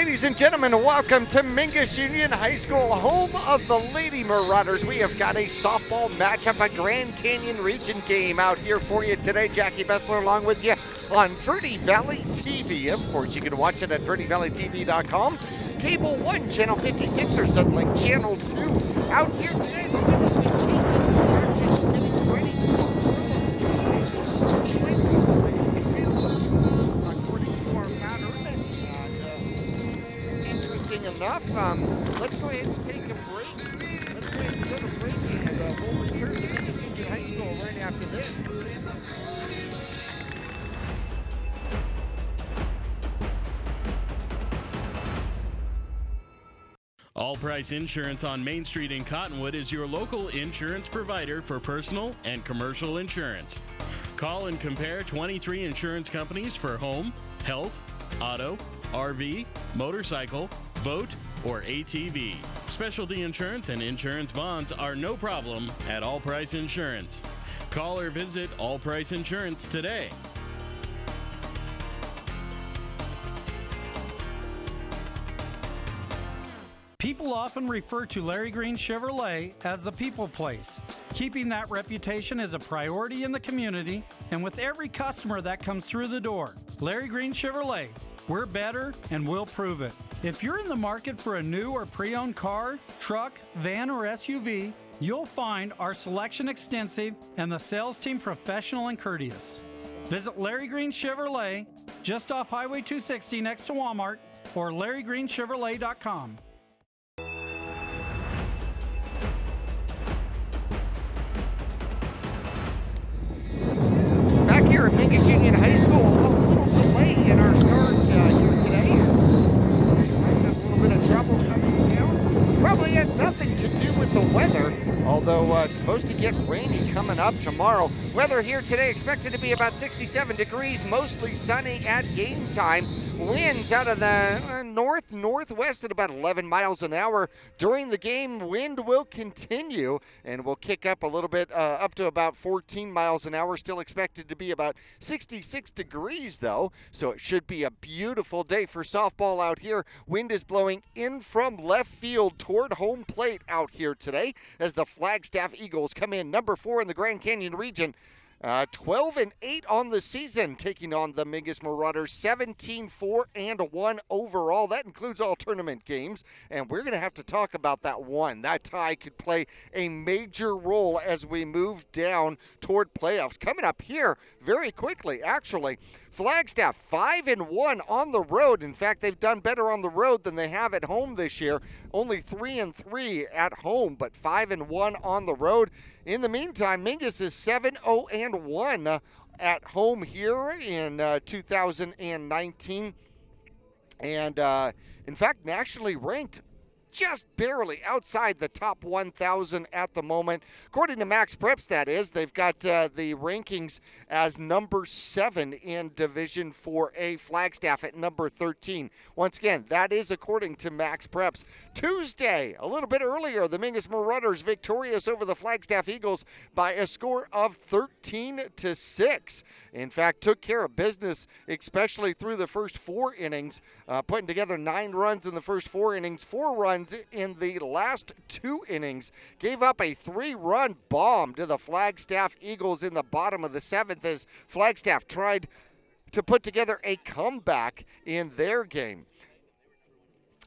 Ladies and gentlemen, welcome to Mingus Union High School, home of the Lady Marauders. We have got a softball matchup, a Grand Canyon Region game out here for you today. Jackie Bessler along with you on Verde Valley TV. Of course, you can watch it at verdevalleytv.com. Cable 1, Channel 56, or Suddenlink Channel 2. Out here today, the wind has been changing directions, getting ready for Orioles here today. According to our pattern. Interesting enough, let's go ahead and take a break. Let's go ahead and go to break, and we'll return to Mingus Union High School right after this. All Price Insurance on Main Street in Cottonwood is your local insurance provider for personal and commercial insurance. Call and compare 23 insurance companies for home, health, auto, RV, motorcycle, boat, or ATV. Specialty insurance and insurance bonds are no problem at All Price Insurance. Call or visit All Price Insurance today. People often refer to Larry Green Chevrolet as the people place. Keeping that reputation is a priority in the community and with every customer that comes through the door. Larry Green Chevrolet, we're better and we'll prove it. If you're in the market for a new or pre-owned car, truck, van, or SUV, you'll find our selection extensive and the sales team professional and courteous. Visit Larry Green Chevrolet just off Highway 260 next to Walmart or LarryGreenChevrolet.com. Back here at Mingus Union High School, a little delay in our start here today. Guys had a little bit of trouble coming down. Probably had nothing to do with the weather, although it's supposed to get rainy coming up tomorrow. Weather here today expected to be about 67 degrees, mostly sunny at game time. Winds out of the northwest at about 11 miles an hour during the game. Wind will continue and will kick up a little bit up to about 14 miles an hour. Still expected to be about 66 degrees though, so it should be a beautiful day for softball out here. Wind is blowing in from left field toward home plate out here today as the Flagstaff Eagles come in number 4 in the Grand Canyon region. 12-8 on the season, taking on the Mingus Marauders, 17-4-1 overall. That includes all tournament games, and we're going to have to talk about that one. That tie could play a major role as we move down toward playoffs. Coming up here very quickly, actually, Flagstaff 5-1 on the road. In fact, they've done better on the road than they have at home this year. Only 3-3 at home, but 5-1 on the road. In the meantime, Mingus is 7-0-1 at home here in 2019. And in fact, nationally ranked just barely outside the top 1,000 at the moment. According to Max Preps, that is. They've got the rankings as number 7 in Division 4A, Flagstaff at number 13. Once again, that is according to Max Preps. Tuesday, a little bit earlier, the Mingus Marauders victorious over the Flagstaff Eagles by a score of 13-6. In fact, took care of business, especially through the first 4 innings, putting together 9 runs in the first 4 innings, 4 runs in the last 2 innings. Gave up a 3-run bomb to the Flagstaff Eagles in the bottom of the 7th as Flagstaff tried to put together a comeback in their game.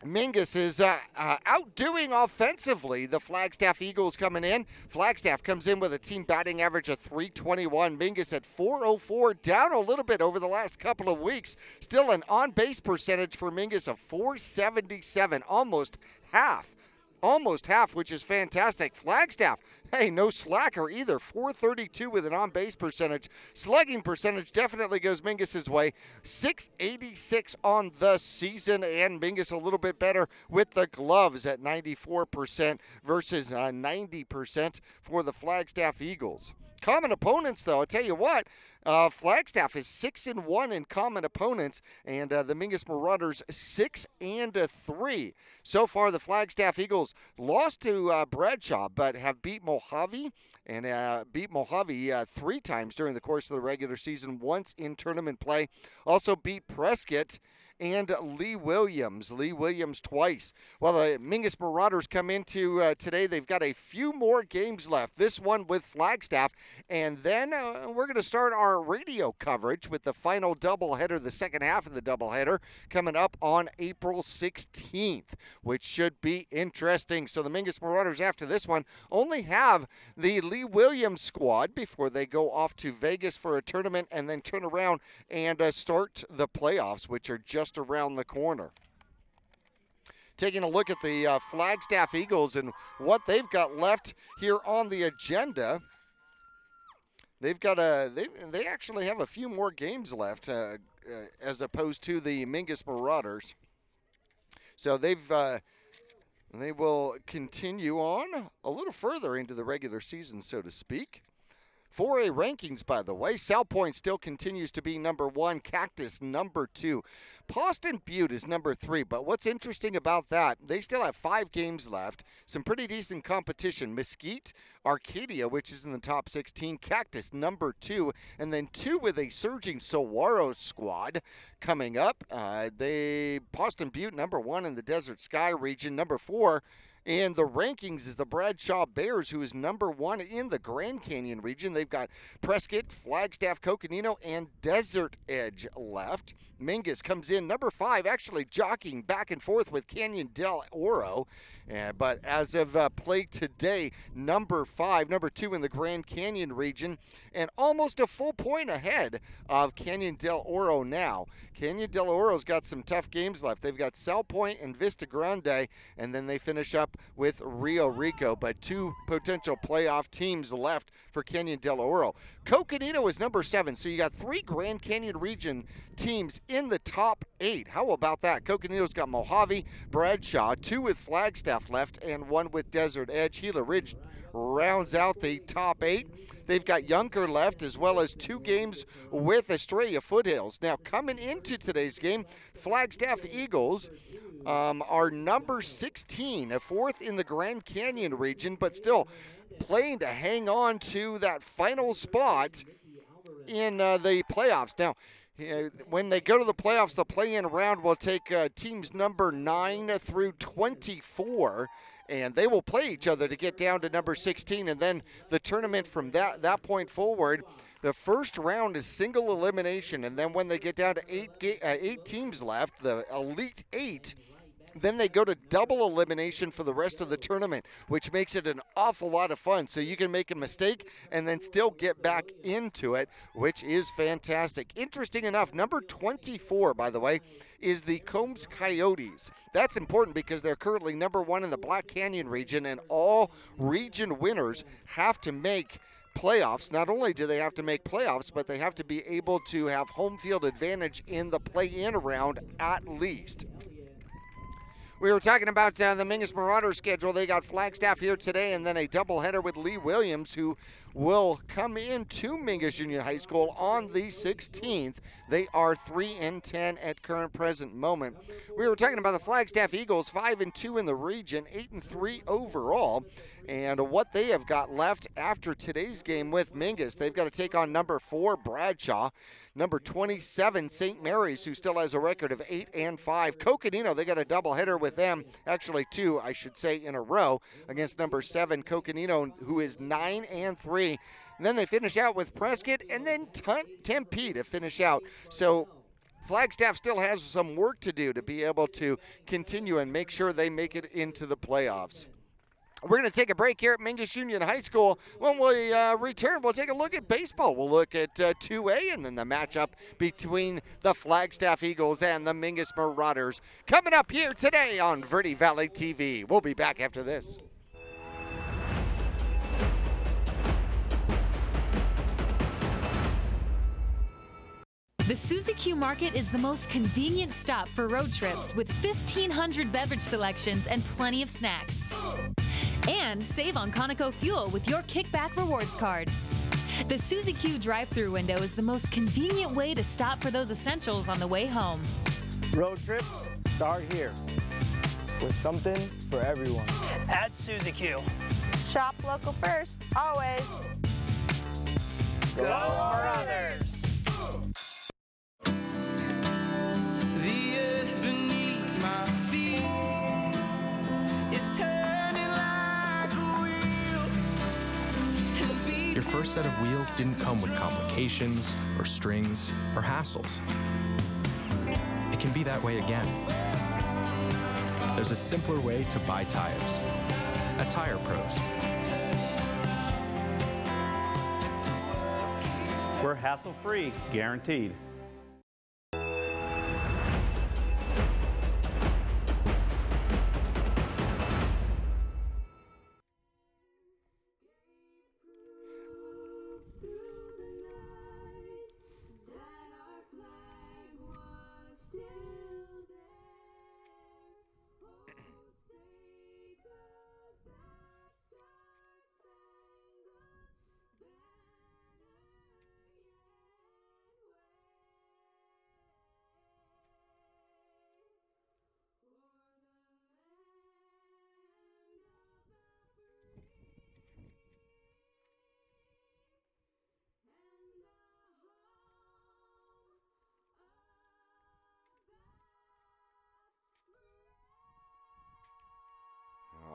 Mingus is outdoing offensively the Flagstaff Eagles coming in. Flagstaff comes in with a team batting average of .321. Mingus at .404, down a little bit over the last couple of weeks. Still an on-base percentage for Mingus of .477, almost half, which is fantastic. Flagstaff, hey, no slacker either. .432 with an on-base percentage. Slugging percentage definitely goes Mingus's way. .686 on the season, and Mingus a little bit better with the gloves at 94% versus 90% for the Flagstaff Eagles. Common opponents, though, I'll tell you what, Flagstaff is 6-1 in common opponents, and the Mingus Marauders 6-3. So far, the Flagstaff Eagles lost to Bradshaw, but have beat Mojave and beat Mojave 3 times during the course of the regular season, once in tournament play. Also beat Prescott and Lee Williams. Lee Williams twice. Well, the Mingus Marauders come into today. They've got a few more games left. This one with Flagstaff. And then we're going to start our radio coverage with the final doubleheader, the second half of the doubleheader, coming up on April 16th, which should be interesting. So the Mingus Marauders, after this one, only have the Lee Williams squad before they go off to Vegas for a tournament and then turn around and start the playoffs, which are just around the corner. Taking a look at the Flagstaff Eagles and what they've got left here on the agenda. They've got they actually have a few more games left as opposed to the Mingus Marauders. So they will continue on a little further into the regular season, so to speak. 4A rankings, by the way, South Point still continues to be number 1, Cactus number 2. Poston Butte is number 3, but what's interesting about that, they still have 5 games left, some pretty decent competition. Mesquite, Arcadia, which is in the top 16, Cactus number 2, and then 2 with a surging Saguaro squad coming up. Poston Butte number 1 in the Desert Sky region, number 4 in the rankings is the Bradshaw Bears, who is number 1 in the Grand Canyon region. They've got Prescott, Flagstaff, Coconino, and Desert Edge left. Mingus comes in number 5, actually jockeying back and forth with Canyon del Oro. But as of play today, number 5, number 2 in the Grand Canyon region, and almost a full point ahead of Canyon del Oro now. Canyon del Oro's got some tough games left. They've got South Point and Vista Grande, and then they finish up with Rio Rico, but 2 potential playoff teams left for Canyon del Oro. Coconino is number 7, so you got 3 Grand Canyon region teams in the top 8. How about that? Coconino's got Mojave, Bradshaw, 2 with Flagstaff left, and 1 with Desert Edge. Gila Ridge rounds out the top 8. They've got Yunker left, as well as 2 games with Estrella Foothills. Now, coming into today's game, Flagstaff Eagles are number 16, a 4th in the Grand Canyon region, but still playing to hang on to that final spot in the playoffs. Now, when they go to the playoffs, the play-in round will take teams number 9 through 24, and they will play each other to get down to number 16, and then the tournament from that point forward, the first round is single elimination, and then when they get down to 8 teams left, the Elite 8, then they go to double elimination for the rest of the tournament, which makes it an awful lot of fun. So you can make a mistake and then still get back into it, which is fantastic. Interesting enough, number 24, by the way, is the Combs Coyotes. That's important because they're currently number 1 in the Black Canyon region, and all region winners have to make playoffs. Not only do they have to make playoffs, but they have to be able to have home field advantage in the play-in round at least. We were talking about the Mingus Marauders schedule. They got Flagstaff here today and then a doubleheader with Lee Williams, who will come into Mingus Union High School on the 16th. They are 3-10 at current present moment. We were talking about the Flagstaff Eagles, 5-2 in the region, 8-3 overall. And what they have got left after today's game with Mingus, they've got to take on number 4, Bradshaw. Number 27, St. Mary's, who still has a record of 8-5. Coconino, they got a doubleheader with them, actually 2, I should say, in a row, against number 7, Coconino, who is 9-3. And then they finish out with Prescott and then Tempe to finish out. So Flagstaff still has some work to do to be able to continue and make sure they make it into the playoffs. We're going to take a break here at Mingus Union High School. When we return, we'll take a look at baseball. We'll look at 2A and then the matchup between the Flagstaff Eagles and the Mingus Marauders. Coming up here today on Verde Valley TV. We'll be back after this. The Suzy Q Market is the most convenient stop for road trips with 1,500 beverage selections and plenty of snacks. And save on Conoco fuel with your Kickback Rewards card. The Suzy Q drive-thru window is the most convenient way to stop for those essentials on the way home. Road trips start here with something for everyone. At Suzy Q. Shop local first, always. Go Brothers! The Your first set of wheels didn't come with complications, or strings, or hassles. It can be that way again. There's a simpler way to buy tires at Tire Pros. We're hassle-free, guaranteed.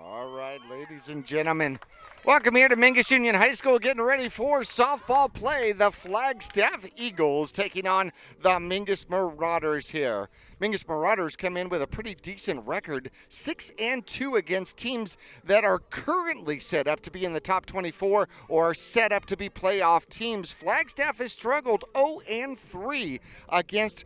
All right, ladies and gentlemen, welcome here to Mingus Union High School, getting ready for softball play. The Flagstaff Eagles taking on the Mingus Marauders here. Mingus Marauders come in with a pretty decent record, 6-2 against teams that are currently set up to be in the top 24 or set up to be playoff teams. Flagstaff has struggled 0-3 against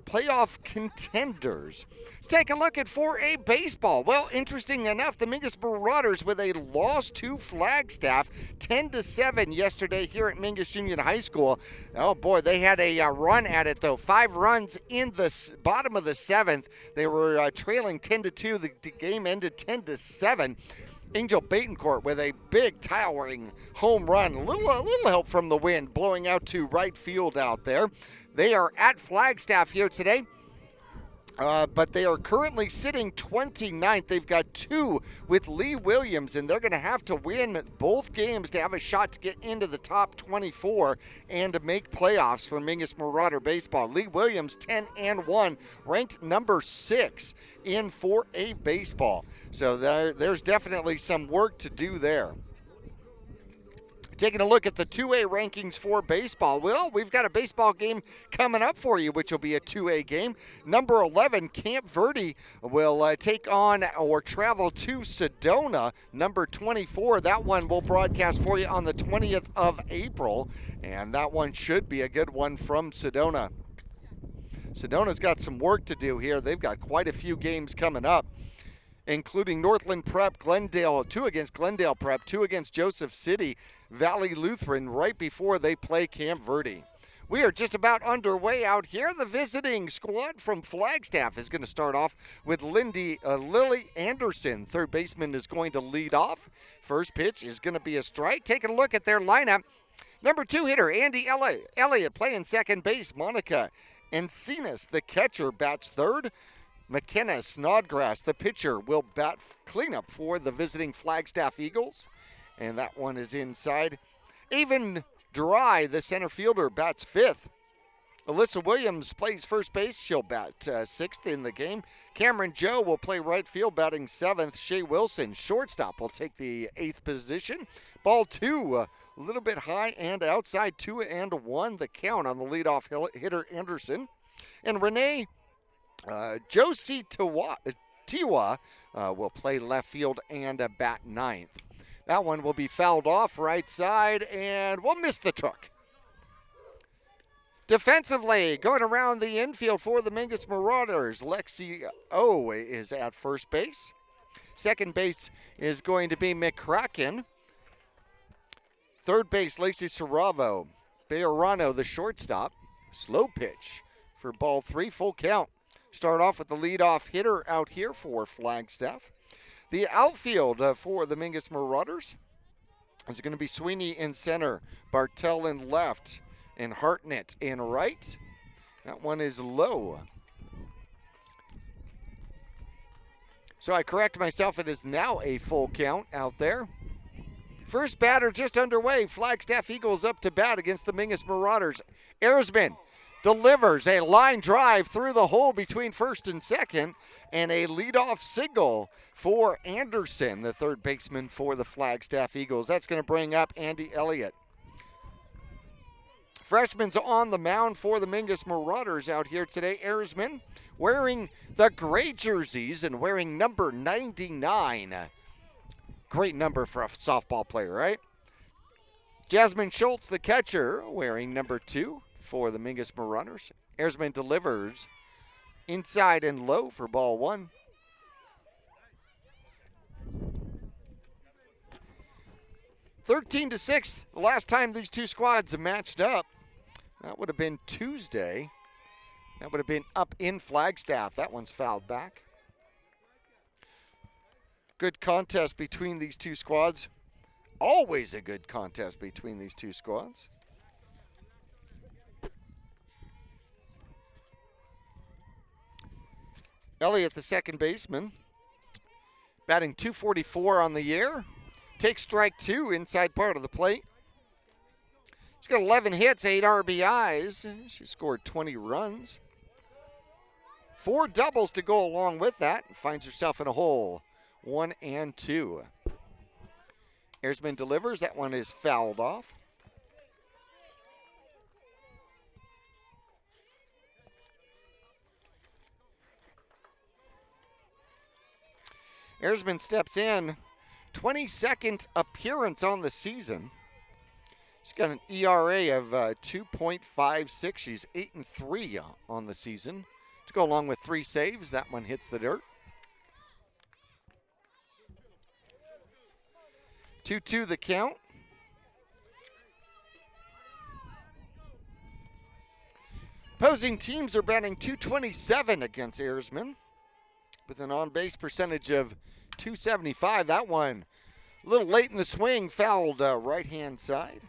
playoff contenders. Let's take a look at 4A baseball. Well, interesting enough, the Mingus Marauders with a loss to Flagstaff, 10-7 yesterday here at Mingus Union High School. Oh boy, they had a run at it though. 5 runs in the bottom of the 7th. They were trailing 10-2. The game ended 10-7. Angel Batencourt with a big towering home run. A little help from the wind blowing out to right field out there. They are at Flagstaff here today, but they are currently sitting 29th. They've got 2 with Lee Williams, and they're going to have to win both games to have a shot to get into the top 24 and to make playoffs for Mingus Marauder baseball. Lee Williams, 10-1, ranked number 6 in 4A baseball. So there's definitely some work to do there. Taking a look at the 2A rankings for baseball. Well, we've got a baseball game coming up for you, which will be a 2A game. Number 11, Camp Verde, will take on or travel to Sedona. Number 24, that one will broadcast for you on the 20th of April, and that one should be a good one from Sedona. Sedona's got some work to do here. They've got quite a few games coming up, including Northland Prep, Glendale, 2 against Glendale Prep, 2 against Joseph City, Valley Lutheran right before they play Camp Verde. We are just about underway out here. The visiting squad from Flagstaff is going to start off with Lily Anderson. Third baseman is going to lead off. First pitch is going to be a strike. Taking a look at their lineup. Number 2 hitter, Andy Elliott, playing second base. Monica Encinas, the catcher, bats third. McKenna Snodgrass, the pitcher, will bat cleanup for the visiting Flagstaff Eagles. And that one is inside. Avon Dry, the center fielder, bats 5th. Alyssa Williams plays first base. She'll bat 6th in the game. Cameron Joe will play right field, batting 7th. Shea Wilson, shortstop, will take the 8th position. Ball 2, a little bit high and outside, 2-1 the count on the leadoff hitter Anderson. And Renee Josie Tiwa will play left field and bat 9th. That one will be fouled off right side and will miss the took. Defensively, going around the infield for the Mingus Marauders, Lexi O is at first base. Second base is going to be McCracken. Third base, Lacey Saravo. Bejarano, the shortstop. Slow pitch for ball 3, full count. Start off with the leadoff hitter out here for Flagstaff. The outfield for the Mingus Marauders is going to be Sweeney in center, Bartell in left, and Hartnett in right. That one is low. So I correct myself, it is now a full count out there. First batter just underway. Flagstaff Eagles up to bat against the Mingus Marauders. Erzman delivers a line drive through the hole between first and second, and a leadoff single for Anderson, the third baseman for the Flagstaff Eagles. That's going to bring up Andy Elliott. Freshman's on the mound for the Mingus Marauders out here today. Erzman wearing the gray jerseys and wearing number 99. Great number for a softball player, right? Jasmine Schultz, the catcher, wearing number 2 for the Mingus Marauders. Erzman delivers inside and low for ball 1. (13-6), the last time these two squads matched up. That would have been Tuesday. That would have been up in Flagstaff. That one's fouled back. Good contest between these two squads. Always a good contest between these two squads. Elliott, the second baseman, batting .244 on the year. Takes strike 2 inside part of the plate. She's got 11 hits, 8 RBIs. She scored 20 runs. 4 doubles to go along with that. Finds herself in a hole, 1 and 2. Erzman delivers. That one is fouled off. Erzman steps in. 22nd appearance on the season. She's got an ERA of 2.56. She's 8-3 on the season. To go along with 3 saves, that one hits the dirt. 2-2 the count. Opposing teams are batting .227 against Erzman with an on-base percentage of .275. That one a little late in the swing, fouled right-hand side.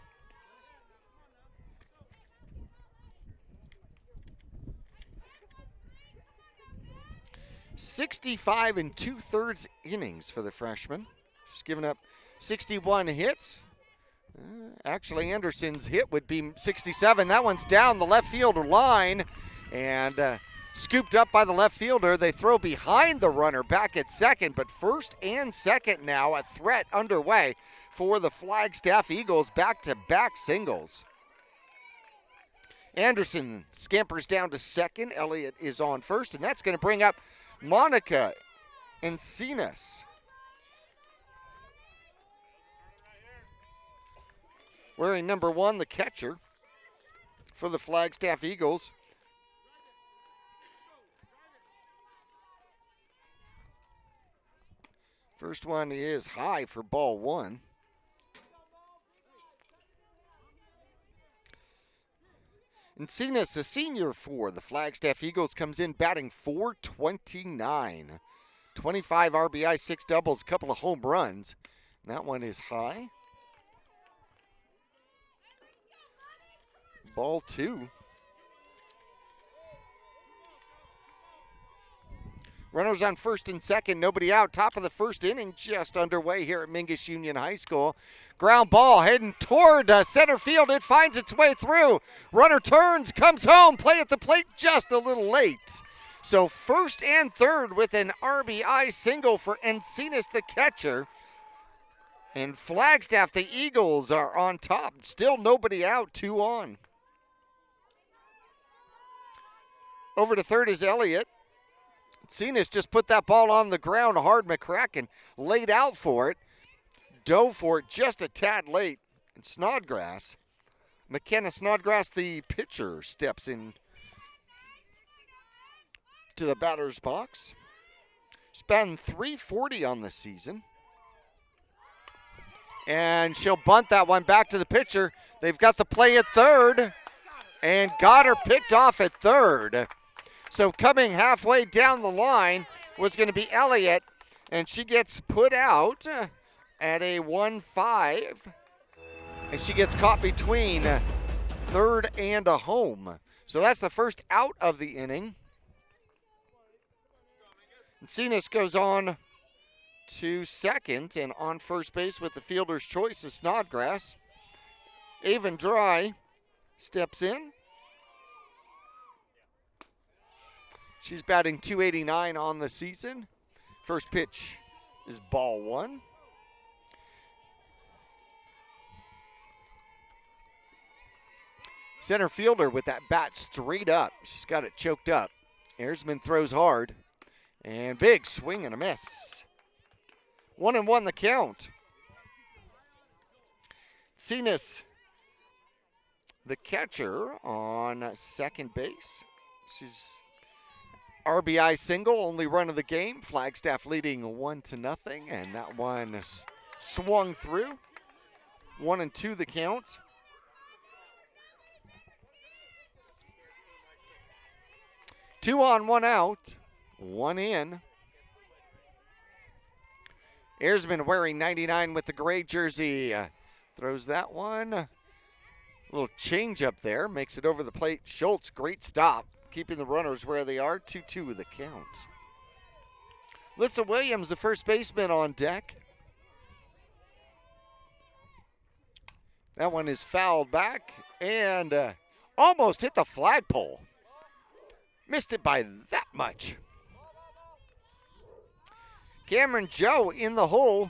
.65 2/3 innings for the freshman. She's given up 61 hits. Actually, Anderson's hit would be 67. That one's down the left fielder line and scooped up by the left fielder. They throw behind the runner back at second, but first and second now, a threat underway for the Flagstaff Eagles, back-to-back singles. Anderson scampers down to second. Elliott is on first, and that's going to bring up Monica Encinas. Wearing number 1, the catcher for the Flagstaff Eagles. First one is high for ball 1. Encinas, a senior for the Flagstaff Eagles, comes in batting .429. 25 RBI, 6 doubles, a couple of home runs. And that one is high. Ball 2. Runners on first and second, nobody out. Top of the first inning just underway here at Mingus Union High School. Ground ball heading toward center field. It finds its way through. Runner turns, comes home. Play at the plate just a little late. So first and third with an RBI single for Encinas, the catcher. And Flagstaff, the Eagles, are on top. Still nobody out, 2 on. Over to third is Elliott. Encinas just put that ball on the ground hard. McCracken laid out for it. Dove for it just a tad late. And Snodgrass, McKenna Snodgrass, the pitcher, steps in to the batter's box. She's batting .340 on the season. And she'll bunt that one back to the pitcher. They've got the play at third. And got her picked off at third. So coming halfway down the line was going to be Elliott, and she gets put out at a 1-5, and she gets caught between third and a home. So that's the first out of the inning. Encinas goes on to second, and on first base with the fielder's choice is Snodgrass. Avon Dry steps in. She's batting .289 on the season. First pitch is ball 1. Center fielder with that bat straight up. She's got it choked up. Erzman throws hard. And big swing and a miss. 1-1 the count. Cenas, the catcher, on second base. She's RBI single, only run of the game. Flagstaff leading 1-0, and that one swung through. 1-2 the count. Two on, one out, one in. Erzman wearing 99 with the gray jersey. Throws that one. A little change up there, makes it over the plate. Schultz, great stop, keeping the runners where they are. 2-2 the count. Lissa Williams, the first baseman, on deck. That one is fouled back and almost hit the flagpole. Missed it by that much. Cameron Joe in the hole.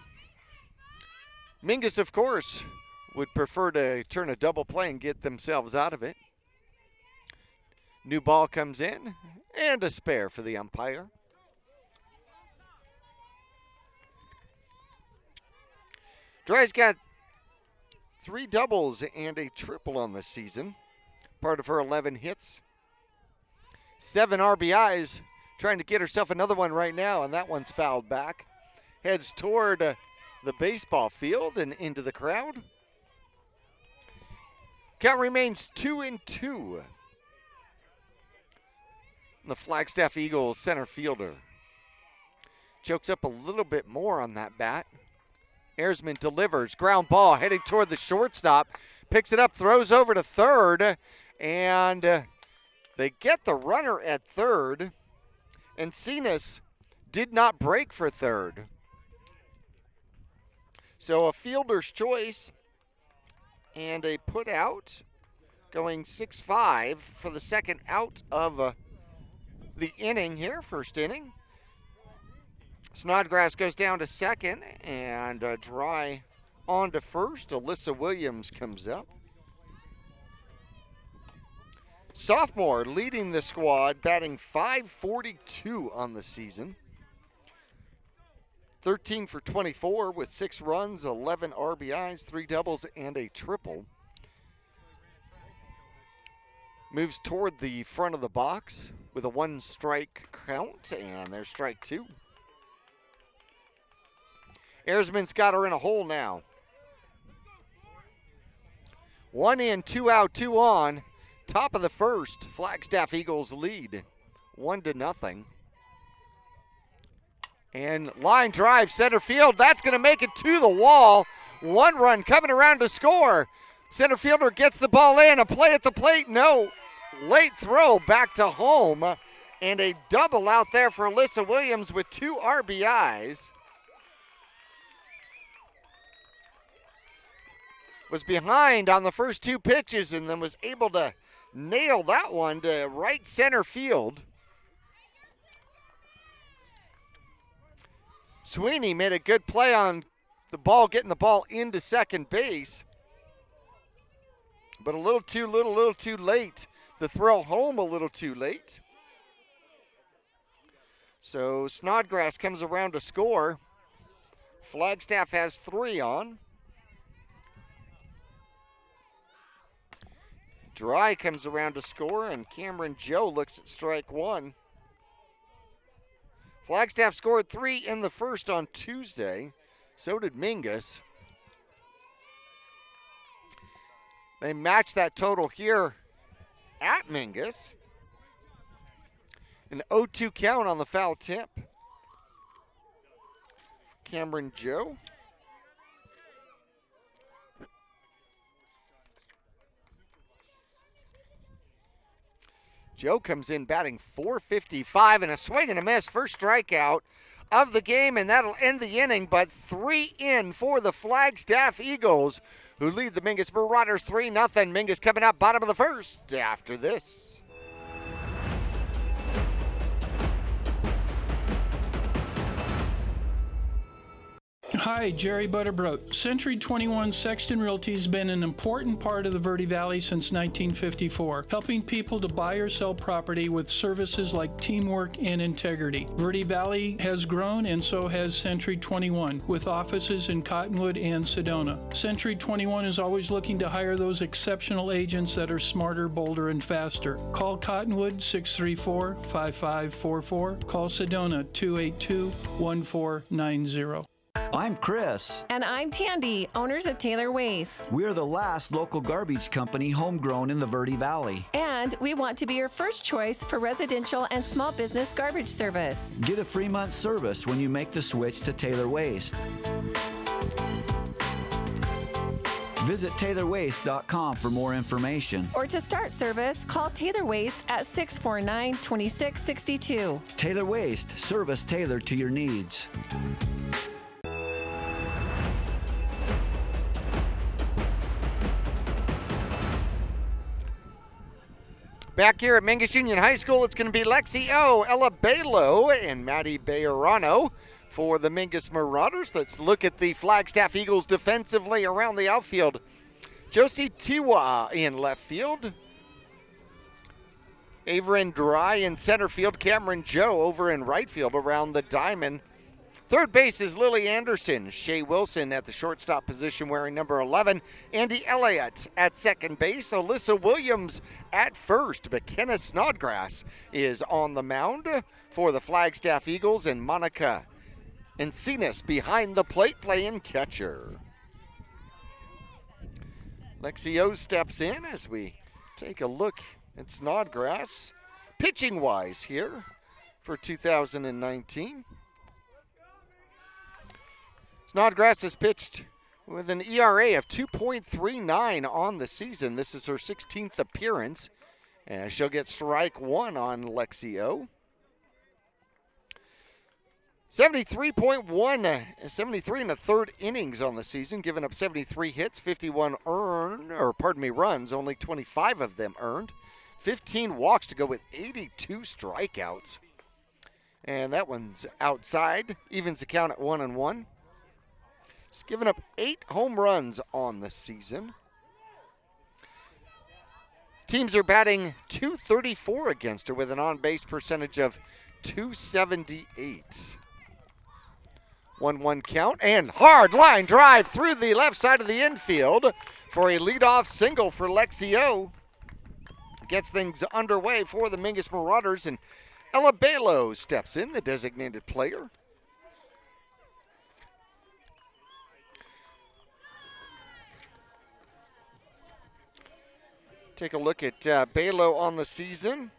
Mingus, of course, would prefer to turn a double play and get themselves out of it. New ball comes in, and a spare for the umpire. Dry's got 3 doubles and a triple on the season. Part of her 11 hits. 7 RBIs, trying to get herself another one right now, and that one's fouled back. Heads toward the baseball field and into the crowd. Count remains 2-2. The Flagstaff Eagles center fielder chokes up a little bit more on that bat. Erzman delivers, ground ball heading toward the shortstop, picks it up, throws over to third, and they get the runner at third, and Cenas did not break for third. So a fielder's choice and a put out, going 6-5 for the second out of the inning here, first inning. Snodgrass goes down to second, and Dry on to first. Alyssa Williams comes up. Sophomore leading the squad, batting .542 on the season. 13 for 24 with 6 runs, 11 RBIs, 3 doubles, and a triple. Moves toward the front of the box with a 1-strike count, and there's strike 2. Erzman's got her in a hole now. 1 in, 2 out, 2 on. Top of the first, Flagstaff Eagles lead 1-0. And line drive, center field, that's going to make it to the wall. 1 run coming around to score. Center fielder gets the ball in, a play at the plate, no. Late throw back to home, and a double out there for Alyssa Williams with 2 RBIs. Was behind on the first 2 pitches and then was able to nail that one to right center field. Sweeney made a good play on the ball, getting the ball into second base. But a little too late. The throw home a little too late. So Snodgrass comes around to score. Flagstaff has 3 on. Dry comes around to score, and Cameron Joe looks at strike 1. Flagstaff scored 3 in the first on Tuesday. So did Mingus. They matched that total here at Mingus. An 0-2 count on the foul tip. Cameron Joe. Joe comes in batting .455 and a swing and a miss. First strikeout of the game, and that'll end the inning, but 3 in for the Flagstaff Eagles, who lead the Mingus Marauders 3-0. Mingus coming up bottom of the first after this. Hi, Jerry Butterbrook. Century 21 Sexton Realty has been an important part of the Verde Valley since 1954, helping people to buy or sell property with services like teamwork and integrity. Verde Valley has grown, and so has Century 21, with offices in Cottonwood and Sedona. Century 21 is always looking to hire those exceptional agents that are smarter, bolder, and faster. Call Cottonwood 634-5544. Call Sedona 282-1490. I'm Chris. And I'm Tandy, owners of Taylor Waste. We're the last local garbage company homegrown in the Verde Valley. And we want to be your first choice for residential and small business garbage service. Get a free month service when you make the switch to Taylor Waste. Visit TaylorWaste.com for more information. Or to start service, call Taylor Waste at 649-2662. Taylor Waste, service tailored to your needs. Back here at Mingus Union High School, it's going to be Lexi O, Ella Balo, and Maddie Bayerano for the Mingus Marauders. Let's look at the Flagstaff Eagles defensively around the outfield. Josie Tiwa in left field. Averin Dry in center field. Cameron Joe over in right field around the diamond. Third base is Lily Anderson. Shea Wilson at the shortstop position wearing number 11. Andy Elliott at second base. Alyssa Williams at first. McKenna Snodgrass is on the mound for the Flagstaff Eagles. And Monica Encinas behind the plate playing catcher. Lexio steps in as we take a look at Snodgrass. Pitching-wise here for 2019. Snodgrass has pitched with an ERA of 2.39 on the season. This is her 16th appearance, and she'll get strike one on Lexio. 73 and a third innings on the season, giving up 73 hits, 51 runs, only 25 of them earned. 15 walks to go with 82 strikeouts. And that one's outside, evens the count at 1-1. She's given up 8 home runs on the season. Teams are batting .234 against her with an on-base percentage of .278. 1-1 count, and hard line drive through the left side of the infield for a leadoff single for Lexio. Gets things underway for the Mingus Marauders, and Ella Balo steps in, the designated player. Take a look at Balo on the season.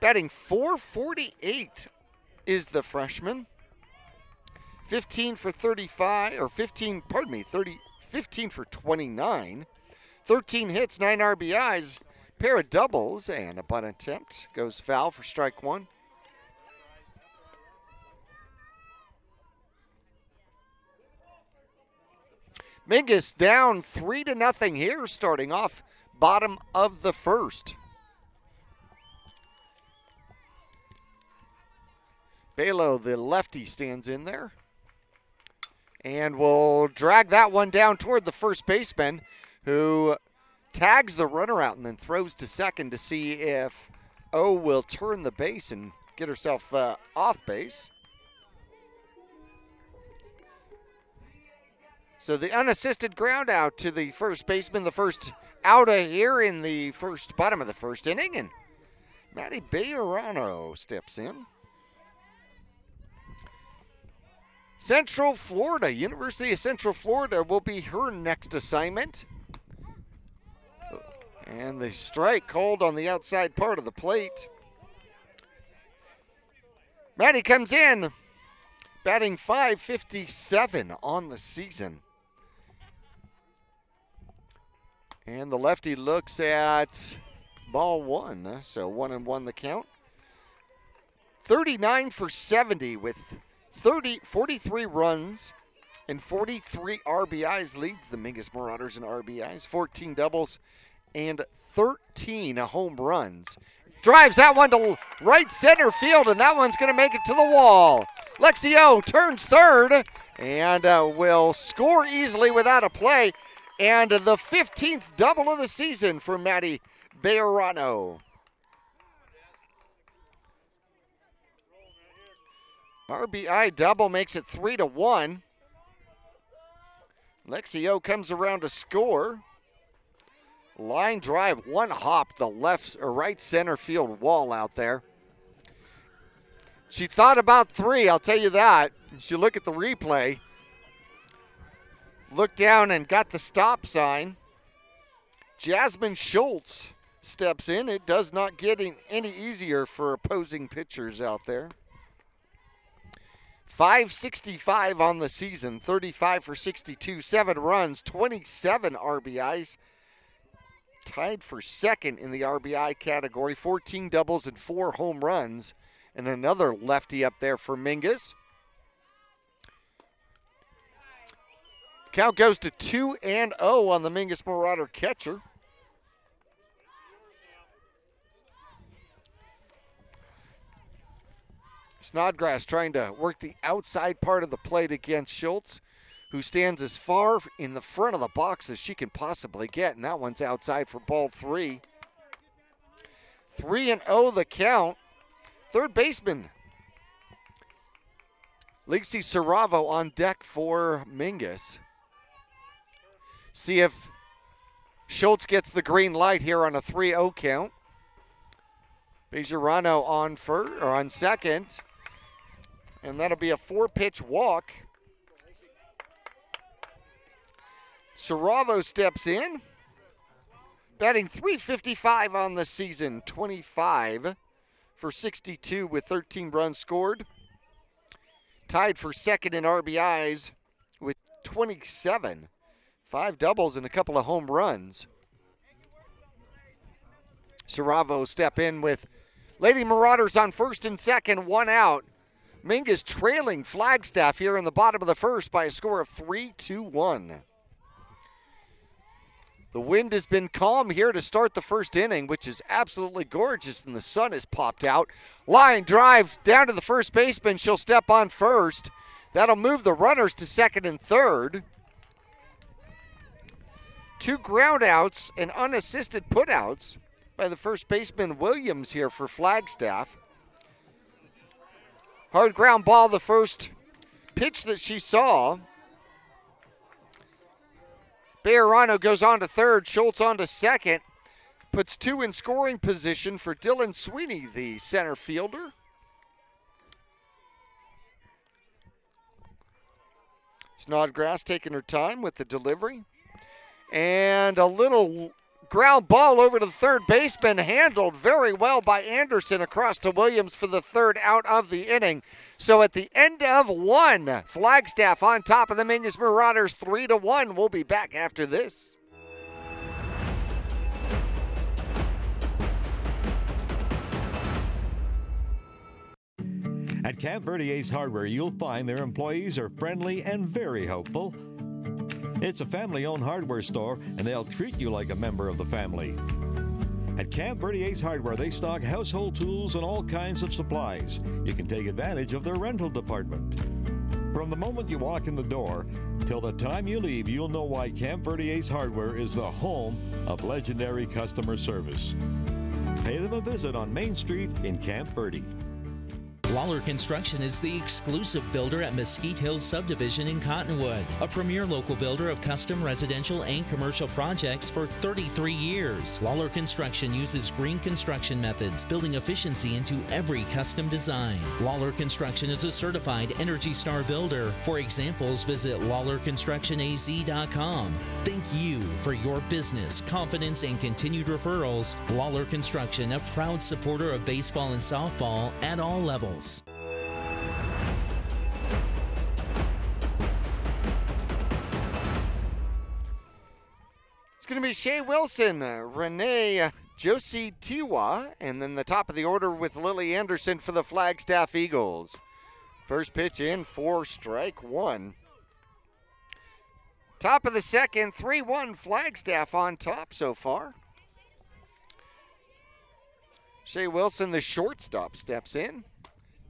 Batting .448 is the freshman. 15 for 29. 13 hits, 9 RBIs, pair of doubles, and a bunt attempt. Goes foul for strike one. Mingus down 3-0 here, starting off bottom of the first. Balo, the lefty, stands in there. And will drag that one down toward the first baseman, who tags the runner out and then throws to second to see if O will turn the base and get herself off base. So the unassisted ground out to the first baseman, the first out of here in the bottom of the first inning, and Maddie Bayerano steps in. Central Florida, University of Central Florida will be her next assignment. And the strike called on the outside part of the plate. Maddie comes in, batting .557 on the season. And the lefty looks at ball one, so 1-1 the count. 39 for 70 with 43 runs and 43 RBIs, leads the Mingus Marauders in RBIs, 14 doubles and 13 home runs. Drives that one to right center field, and that one's going to make it to the wall. Lexio turns third and will score easily without a play. And the 15th double of the season for Maddie Bejarano. RBI double makes it 3-1. Lexio comes around to score. Line drive, one hop, the left or right center field wall out there. She thought about three, I'll tell you that. She looked at the replay, looked down and got the stop sign. Jasmine Schultz steps in. It does not get any easier for opposing pitchers out there. 565 on the season, 35 for 62, 7 runs, 27 RBIs. Tied for second in the RBI category, 14 doubles and 4 home runs. And another lefty up there for Mingus. Count goes to 2-0 on the Mingus Marauder catcher. Snodgrass trying to work the outside part of the plate against Schultz, who stands as far in the front of the box as she can possibly get, and that one's outside for ball 3. 3-0 the count. Third baseman Lixie Saravo on deck for Mingus. See if Schultz gets the green light here on a 3-0 count. Bejarano on second. And that'll be a 4-pitch walk. Saravo steps in. Batting .355 on the season, 25 for 62 with 13 runs scored. Tied for second in RBIs with 27. 5 doubles and a couple of home runs. Saravo step in with Lady Marauders on first and second, 1 out. Mingus trailing Flagstaff here in the bottom of the first by a score of 3-1. The wind has been calm here to start the first inning, which is absolutely gorgeous, and the sun has popped out. Line drive down to the first baseman. She'll step on first. That'll move the runners to second and third. 2 ground outs and unassisted putouts by the first baseman Williams here for Flagstaff. Hard ground ball, the first pitch that she saw. Bejarano goes on to third, Schultz on to second. Puts 2 in scoring position for Dylan Sweeney, the center fielder. Snodgrass taking her time with the delivery. And a little ground ball over to the third baseman, handled very well by Anderson across to Williams for the third out of the inning. So at the end of 1, Flagstaff on top of the Mingus Marauders 3-1. We'll be back after this. At Camp Verde Ace Hardware, you'll find their employees are friendly and very helpful. It's a family-owned hardware store, and they'll treat you like a member of the family. At Camp Verde Ace Hardware, they stock household tools and all kinds of supplies. You can take advantage of their rental department. From the moment you walk in the door till the time you leave, you'll know why Camp Verde Ace Hardware is the home of legendary customer service. Pay them a visit on Main Street in Camp Verde. Lawler Construction is the exclusive builder at Mesquite Hills Subdivision in Cottonwood, a premier local builder of custom residential and commercial projects for 33 years. Lawler Construction uses green construction methods, building efficiency into every custom design. Lawler Construction is a certified Energy Star builder. For examples, visit LawlerConstructionAZ.com. Thank you for your business, confidence, and continued referrals. Lawler Construction, a proud supporter of baseball and softball at all levels. It's going to be Shea Wilson, Renee Josie Tiwa, and then the top of the order with Lily Anderson for the Flagstaff Eagles. First pitch in for strike 1. Top of the second, 3-1 Flagstaff on top so far. Shea Wilson, the shortstop, steps in.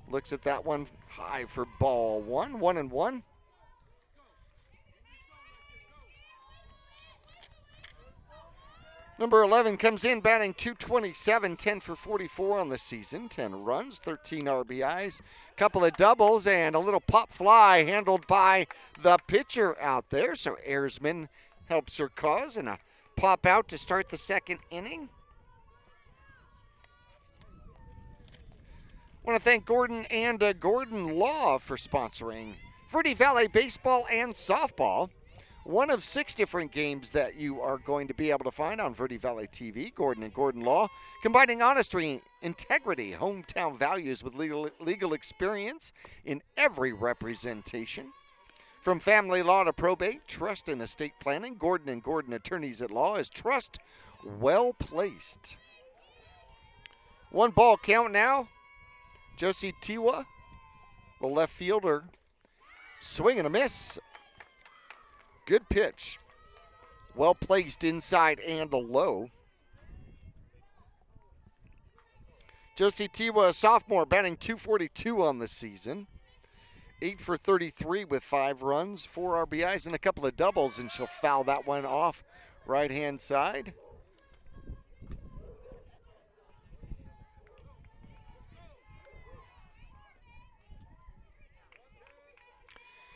Looks at that one high for ball one. 1-1. Number 11 comes in batting .227, 10 for 44 on the season, 10 runs, 13 RBIs, couple of doubles, and a little pop fly handled by the pitcher out there. So Airsman helps her cause, and a pop out to start the second inning. I want to thank Gordon and Gordon Law for sponsoring Verde Valley Baseball and Softball. One of 6 different games that you are going to be able to find on Verde Valley TV. Gordon and Gordon Law, combining honesty, integrity, hometown values with legal experience in every representation. From family law to probate, trust and estate planning, Gordon and Gordon Attorneys at Law is trust well placed. 1 ball count now. Josie Tiwa, the left fielder, swing and a miss. Good pitch. Well placed inside and low. Josie Tiwa, a sophomore, batting .242 on the season. 8 for 33 with 5 runs, 4 RBIs, and a couple of doubles, and she'll foul that one off right-hand side.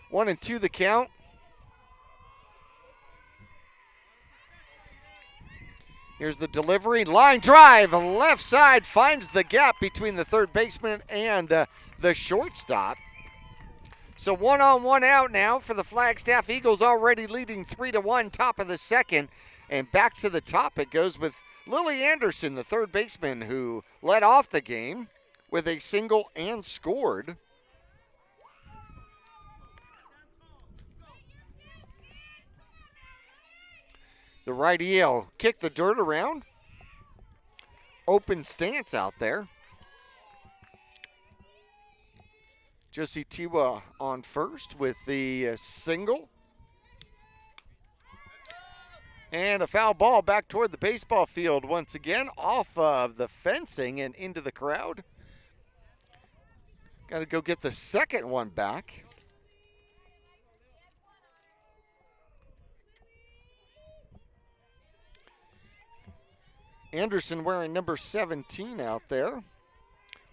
One and two the count. Here's the delivery, line drive, left side finds the gap between the third baseman and the shortstop. So 1-on-1 out now for the Flagstaff Eagles, already leading 3-1, top of the second. And back to the top it goes with Lily Anderson, the third baseman, who led off the game with a single and scored. The righty will kick the dirt around. Open stance out there. Josie Tiwa on first with the single. And a foul ball back toward the baseball field once again, off of the fencing and into the crowd. Got to go get the second one back. Anderson wearing number 17 out there. It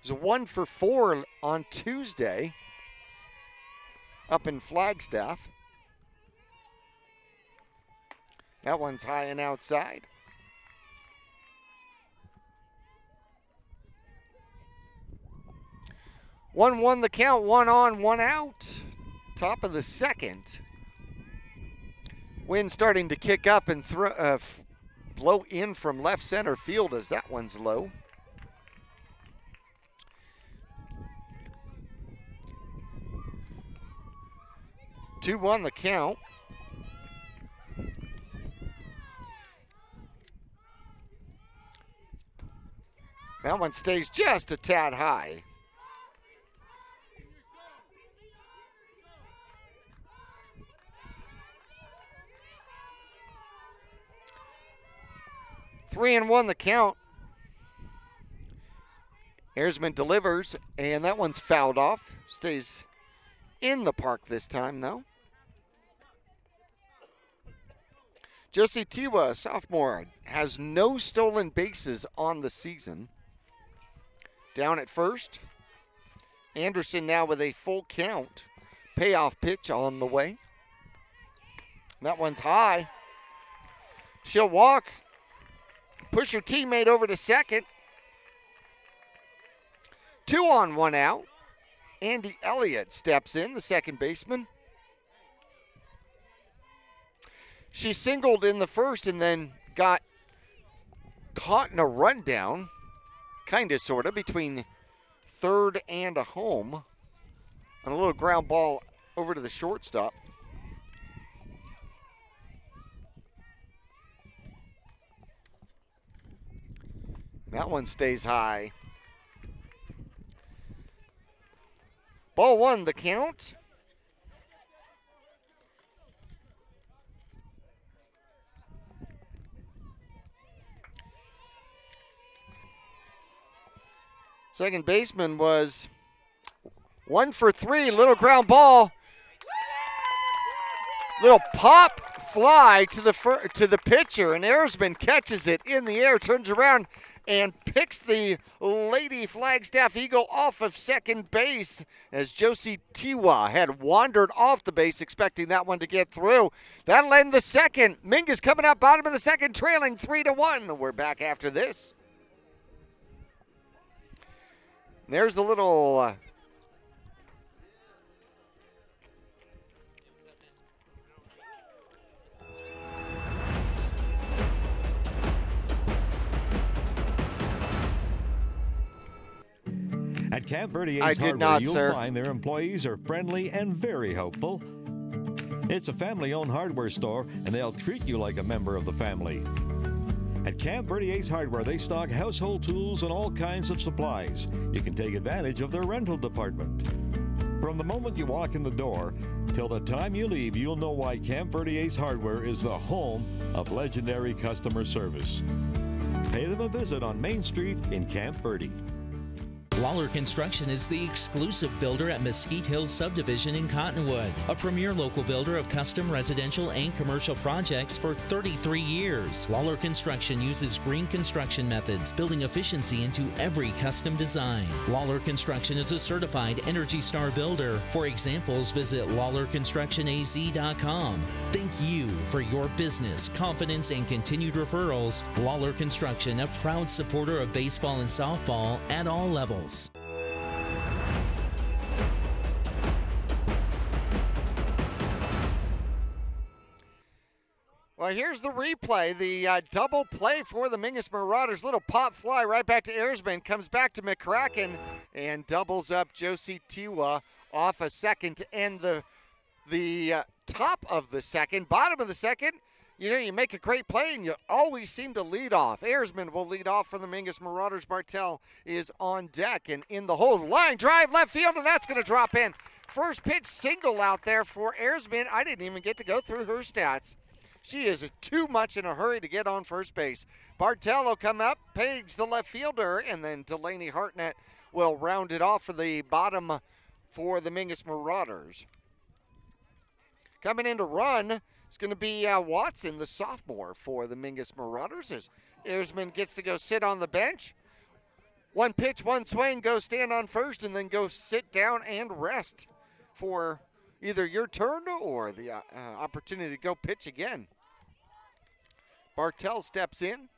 was a 1 for 4 on Tuesday up in Flagstaff. That one's high and outside. One the count, 1 on, 1 out. Top of the second. Wind starting to kick up and blow in from left center field as that one's low. Two on the count. That one stays just a tad high. Three and one the count. Airsman delivers, and that one's fouled off. Stays in the park this time, though. Josie Tiwa, sophomore, has no stolen bases on the season. Down at first. Anderson now with a full count. Payoff pitch on the way. That one's high. She'll walk. Push her teammate over to second. 2 on, 1 out. Andy Elliott steps in, the second baseman. She singled in the first and then got caught in a rundown, kind of, sort of, between third and a home. And a little ground ball over to the shortstop. That one stays high. Ball 1, the count. Second baseman was 1 for 3, little ground ball. Little pop fly to the pitcher, and Ayersman catches it in the air, turns around, and picks the Lady Flagstaff Eagle off of second base as Josie Tiwa had wandered off the base expecting that one to get through. That'll end the second. Mingus coming up bottom of the second, trailing 3-1. We're back after this. There's the little At Camp Verde Ace I did Hardware, not, you'll sir. find their employees are friendly and very helpful. It's a family-owned hardware store, and they'll treat you like a member of the family. At Camp Verde Ace Hardware, they stock household tools and all kinds of supplies. You can take advantage of their rental department. From the moment you walk in the door till the time you leave, you'll know why Camp Verde Ace Hardware is the home of legendary customer service. Pay them a visit on Main Street in Camp Verde. Lawler Construction is the exclusive builder at Mesquite Hills Subdivision in Cottonwood, a premier local builder of custom residential and commercial projects for 33 years. Lawler Construction uses green construction methods, building efficiency into every custom design. Lawler Construction is a certified Energy Star builder. For examples, visit LawlerConstructionAZ.com. Thank you for your business, confidence, and continued referrals. Lawler Construction, a proud supporter of baseball and softball at all levels. Well, here's the replay. The double play for the Mingus Marauders. Little pop fly right back to Ayersman. Comes back to McCracken and doubles up Josie Tiwa off a second to end the top of the second. Bottom of the second, you know, you make a great play and you always seem to lead off. Ayersman will lead off for the Mingus Marauders. Bartell is on deck and in the hold. Line drive left field, and that's going to drop in. First pitch single out there for Ayersman. I didn't even get to go through her stats. She is too much in a hurry to get on first base. Bartell will come up, Page the left fielder, and then Delaney Hartnett will round it off for the bottom for the Mingus Marauders. Coming in to run, it's going to be Watson, the sophomore for the Mingus Marauders, as Ayersman gets to go sit on the bench. One pitch, one swing, go stand on first, and then go sit down and rest for either your turn or the opportunity to go pitch again. Bartell steps in.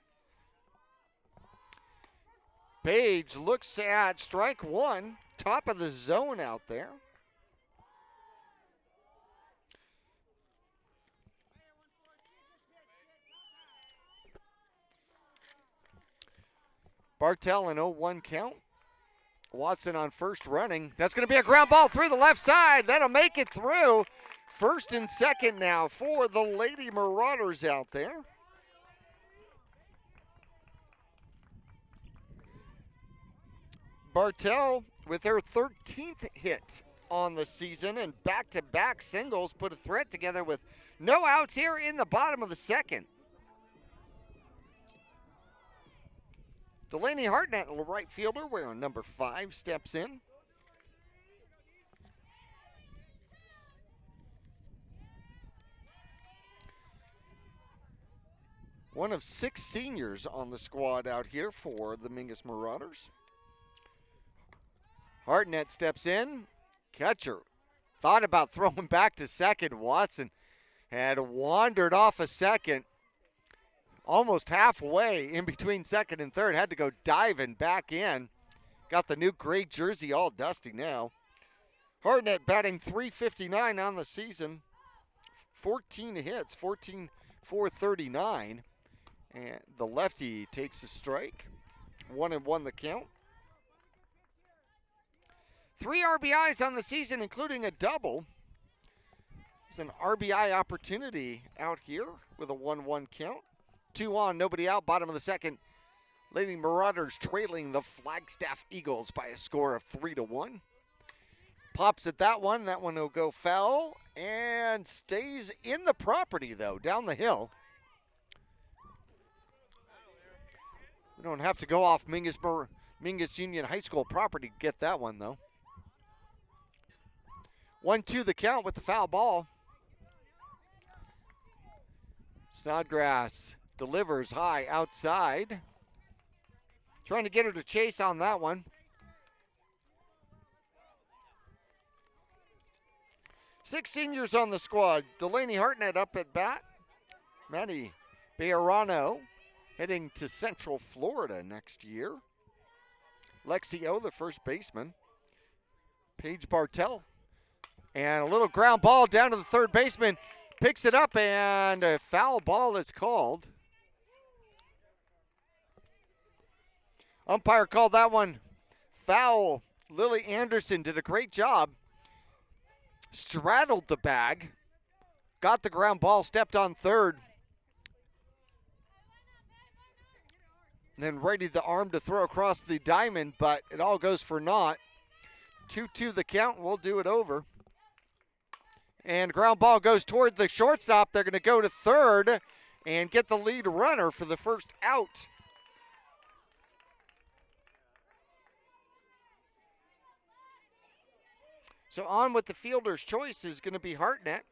Page looks at strike one, top of the zone out there. Bartell an 0-1 count. Watson on first running. That's going to be a ground ball through the left side. That'll make it through. First and second now for the Lady Marauders out there. Bartell with her 13th hit on the season and back-to-back singles put a threat together with no outs here in the bottom of the second. Delaney Hartnett, the right fielder, wearing number 5, steps in. One of 6 seniors on the squad out here for the Mingus Marauders. Hartnett steps in. Catcher thought about throwing back to second. Watson had wandered off a second. Almost halfway in between second and third. Had to go diving back in. Got the new gray jersey all dusty now. Hartnett batting .359 on the season. 14 hits, 14-439. And the lefty takes a strike. 1-1 the count. 3 RBIs on the season, including a double. It's an RBI opportunity out here with a 1-1 count. 2 on, nobody out, bottom of the second. Lady Marauders trailing the Flagstaff Eagles by a score of 3-1. Pops at that one will go foul and stays in the property though, down the hill. We don't have to go off Mingus Union High School property to get that one though. 1-2 the count with the foul ball. Snodgrass delivers high outside. Trying to get her to chase on that one. 6 seniors on the squad. Delaney Hartnett up at bat. Maddie Bejarano heading to Central Florida next year. Lexi O, the first baseman. Paige Bartell. And a little ground ball down to the third baseman. Picks it up, and a foul ball is called. Umpire called that one foul. Lily Anderson did a great job. Straddled the bag. Got the ground ball, stepped on third. And then readied the arm to throw across the diamond, but it all goes for naught. 2-2 the count. We'll do it over. And ground ball goes toward the shortstop. They're going to go to third and get the lead runner for the first out. So on with the fielder's choice is going to be Hartnett.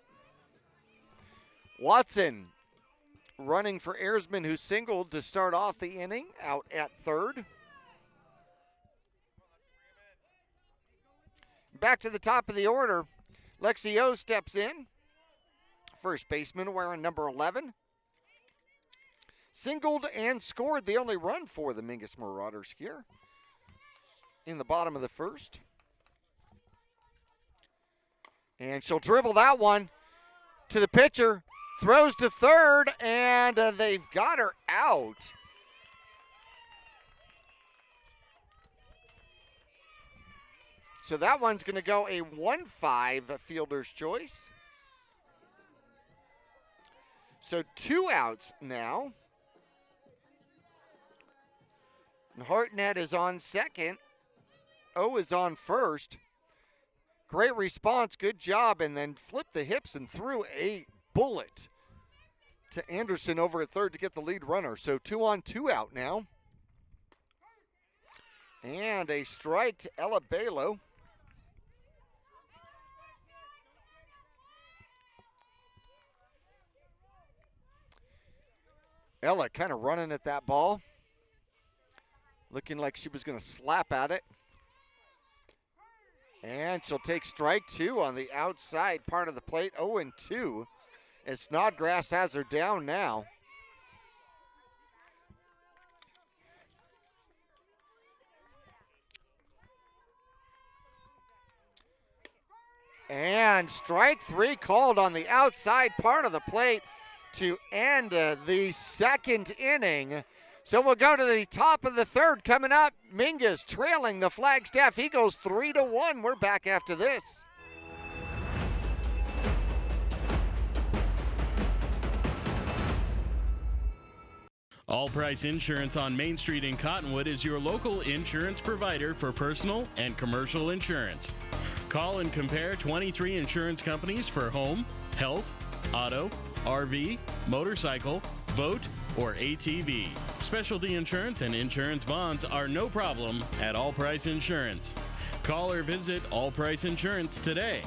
Watson running for Ayresman, who singled to start off the inning, out at third. Back to the top of the order. Lexi O steps in. First baseman wearing number 11. Singled and scored the only run for the Mingus Marauders here in the bottom of the first. And she'll dribble that one to the pitcher. Throws to third, and they've got her out. So that one's going to go a 1-5 fielder's choice. So 2 outs now. And Hartnett is on second. O is on first. Great response, good job, and then flipped the hips and threw a bullet to Anderson over at third to get the lead runner. So 2 on, 2 out now. And a strike to Ella Balo. Ella kind of running at that ball. Looking like she was going to slap at it. And she'll take strike 2 on the outside part of the plate. 0-2 as Snodgrass has her down now. And strike 3 called on the outside part of the plate to end the second inning. So we'll go to the top of the third coming up. Mingus trailing the Flagstaff Eagles 3-1. We're back after this. All Price Insurance on Main Street in Cottonwood is your local insurance provider for personal and commercial insurance. Call and compare 23 insurance companies for home, health, auto, RV, motorcycle, boat, or ATV. Specialty insurance and insurance bonds are no problem at All Price Insurance. Call or visit All Price Insurance today.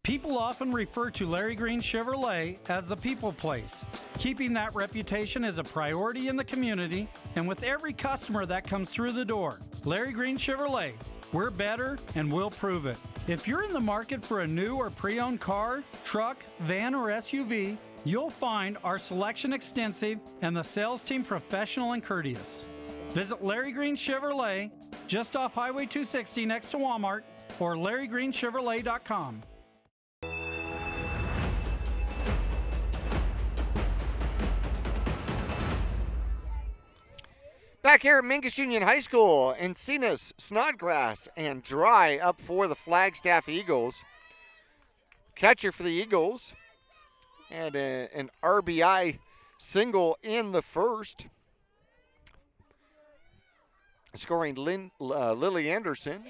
People often refer to Larry Green Chevrolet as the people place. Keeping that reputation is a priority in the community and with every customer that comes through the door. Larry Green Chevrolet, we're better and we'll prove it. If you're in the market for a new or pre-owned car, truck, van, or SUV, you'll find our selection extensive and the sales team professional and courteous. Visit Larry Green Chevrolet just off Highway 260 next to Walmart or LarryGreenChevrolet.com. Back here at Mingus Union High School, Encinas, Snodgrass, and Dry up for the Flagstaff Eagles. Catcher for the Eagles. And an RBI single in the first. Scoring Lily Anderson.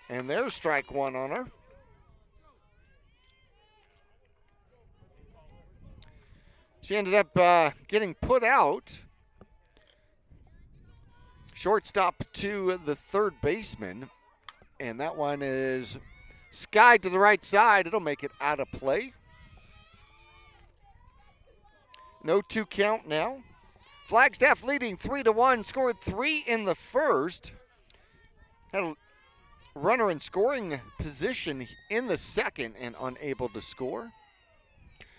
And there's strike 1 on her. She ended up getting put out. Shortstop to the third baseman. And that one is skied to the right side. It'll make it out of play. No 2 count now. Flagstaff leading 3-1, scored 3 in the first. Had a runner in scoring position in the second and unable to score.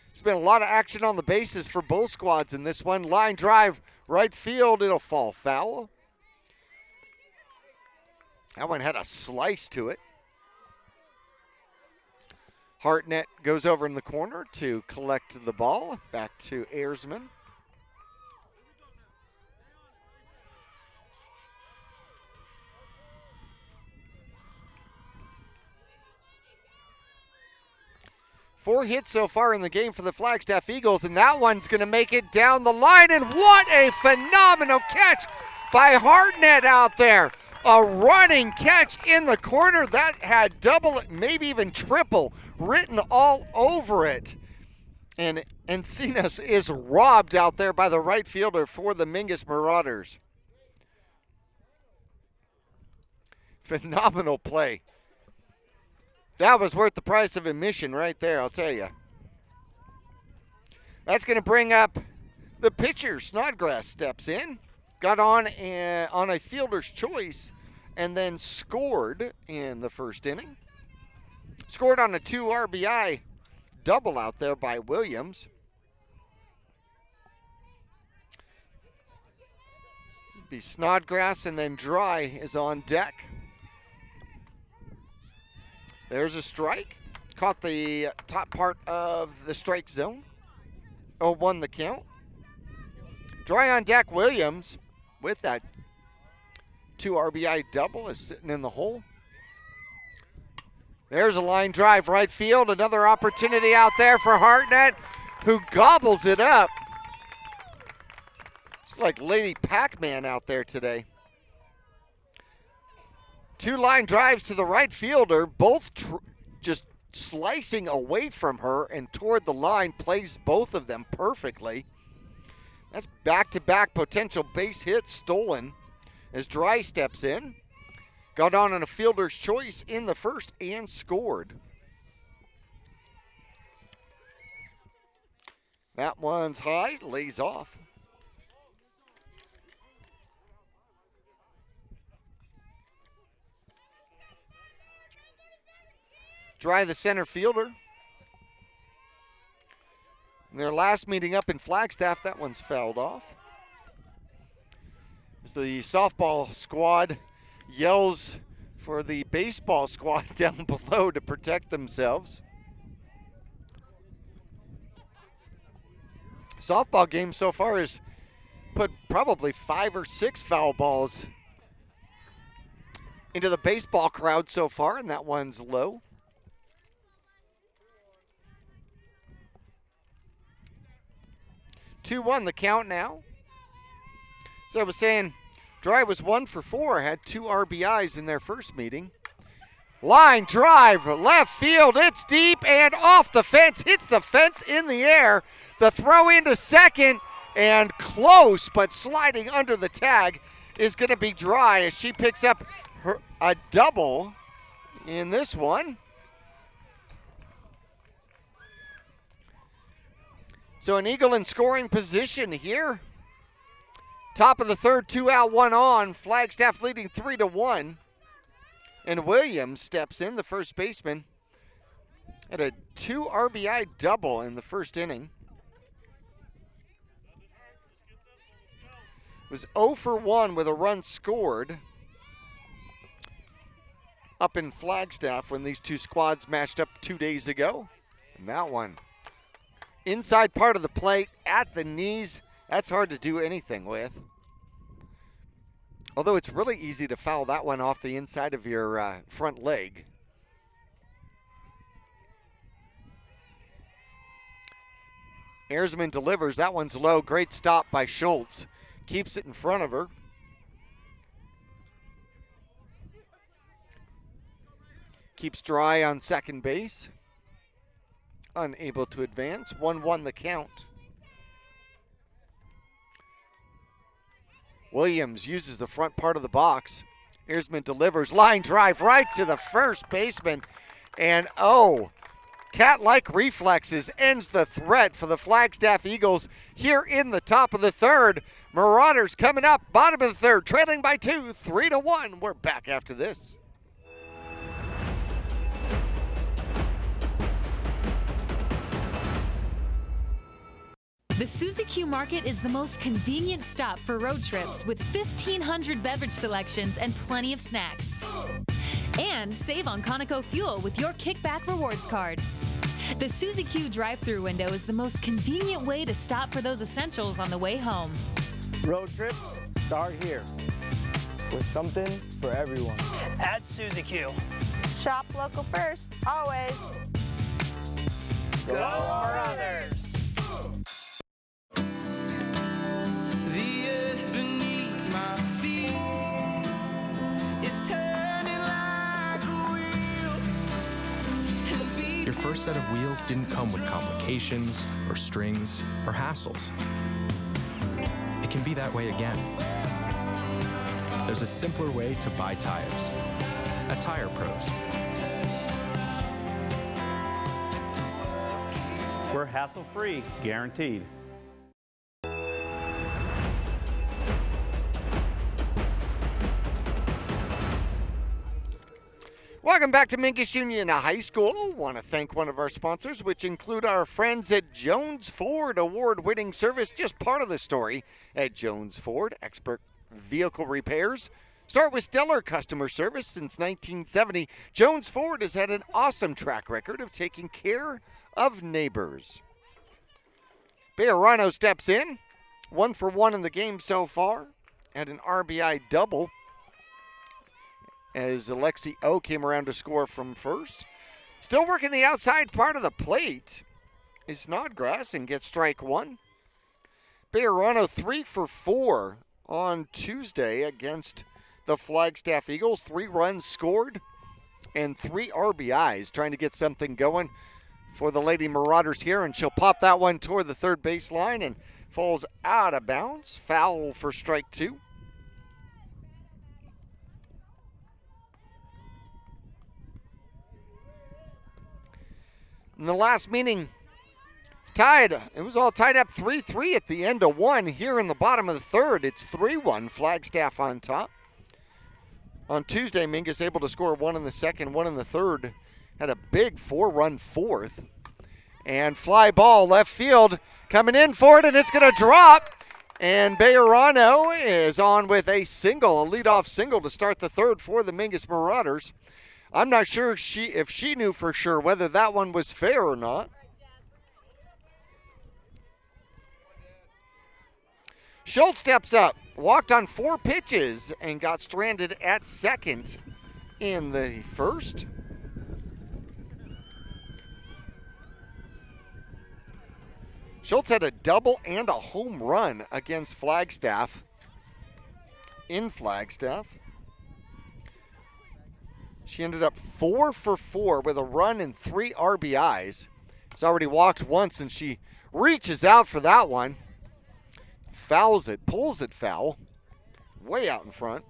There's been a lot of action on the bases for both squads in this one. Line drive, right field, it'll fall foul. That one had a slice to it. Hartnett goes over in the corner to collect the ball. Back to Ayersman. Four hits so far in the game for the Flagstaff Eagles, and that one's going to make it down the line. And what a phenomenal catch by Hartnett out there. A running catch in the corner that had double, maybe even triple, written all over it. And Encinas is robbed out there by the right fielder for the Mingus Marauders. Phenomenal play. That was worth the price of admission right there, I'll tell you. That's going to bring up the pitcher. Snodgrass steps in. Got on a fielder's choice and then scored in the first inning. Scored on a 2 RBI double out there by Williams. Be Snodgrass, and then Dry is on deck. There's a strike. Caught the top part of the strike zone. 0-1 the count. Dry on deck. Williams with that 2 RBI double is sitting in the hole. There's a line drive right field. Another opportunity out there for Hartnett, who gobbles it up. It's like Lady Pac-Man out there today. 2 line drives to the right fielder, both just slicing away from her and toward the line, plays both of them perfectly. That's back-to-back potential base hits stolen as Dry steps in. Got on a fielder's choice in the first and scored. That one's high, lays off. Dry the center fielder. In their last meeting up in Flagstaff, that one's fouled off. As the softball squad yells for the baseball squad down below to protect themselves. Softball game so far has put probably 5 or 6 foul balls into the baseball crowd so far, and that one's low. Two-1 the count now. So I was saying, Dry was 1 for 4, had 2 RBIs in their first meeting. Line drive, left field, it's deep and off the fence, hits the fence in the air. The throw into second, and close, but sliding under the tag is going to be Dry as she picks up a double in this one. So an Eagle in scoring position here. Top of the third, 2 out, 1 on. Flagstaff leading 3-1. And Williams steps in, the first baseman. Had a 2 RBI double in the first inning. Was 0 for 1 with a run scored up in Flagstaff when these two squads matched up 2 days ago. And that one, inside part of the plate, at the knees, that's hard to do anything with. Although it's really easy to foul that one off the inside of your front leg. Ayersman delivers, that one's low, great stop by Schultz. Keeps it in front of her. Keeps Dry on second base. Unable to advance. 1-1 the count. Williams uses the front part of the box. Earsman delivers, line drive right to the first baseman. And cat-like reflexes ends the threat for the Flagstaff Eagles here in the top of the third. Marauders coming up, bottom of the third, trailing by 2, 3-1. We're back after this. The Suzy Q Market is the most convenient stop for road trips with 1,500 beverage selections and plenty of snacks. And save on Conoco fuel with your Kickback Rewards card. The Suzy Q drive-thru window is the most convenient way to stop for those essentials on the way home. Road trips start here with something for everyone. At Suzy Q. Shop local first, always. Go Marauders! The earth beneath my feet is turning like a wheel. Your first set of wheels didn't come with complications, or strings, or hassles. It can be that way again. There's a simpler way to buy tires at Tire Pros. We're hassle-free, guaranteed. Welcome back to Mingus Union High School. I want to thank one of our sponsors, which include our friends at Jones Ford, award-winning service, just part of the story at Jones Ford, expert vehicle repairs. Start with stellar customer service since 1970. Jones Ford has had an awesome track record of taking care of neighbors. Bejarano steps in, 1 for 1 in the game so far, and an RBI double as Alexi O came around to score from first. Still working the outside part of the plate is Snodgrass and gets strike 1. Bejarano 3 for 4 on Tuesday against the Flagstaff Eagles. 3 runs scored and 3 RBIs, trying to get something going for the Lady Marauders here, and she'll pop that one toward the third baseline and falls out of bounds. Foul for strike 2. In the last meeting, it's tied. It was all tied up 3-3 at the end of 1. Here in the bottom of the third, it's 3-1, Flagstaff on top. On Tuesday, Mingus able to score 1 in the second, 1 in the third. Had a big 4-run fourth. And fly ball left field coming in for it, and it's going to drop. And Bejarano is on with a single, a leadoff single to start the third for the Mingus Marauders. I'm not sure if she knew for sure whether that one was fair or not. Schultz steps up, walked on 4 pitches, and got stranded at second in the first. Schultz had a double and a home run against Flagstaff in Flagstaff. She ended up 4 for 4 with a run and 3 RBIs. She's already walked once, and she reaches out for that one. Fouls it, pulls it foul, way out in front.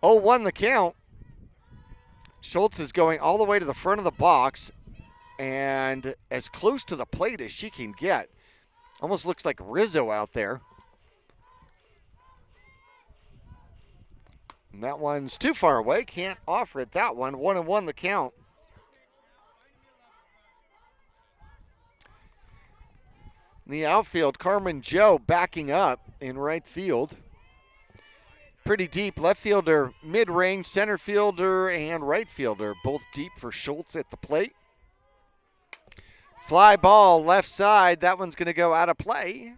0-1 the count. Schultz is going all the way to the front of the box and as close to the plate as she can get. Almost looks like Rizzo out there. And that one's too far away, can't offer it that one. 1-1 the count. In the outfield, Carmen Joe backing up in right field. Pretty deep left fielder, mid-range, center fielder, and right fielder, both deep for Schultz at the plate. Fly ball left side, that one's going to go out of play.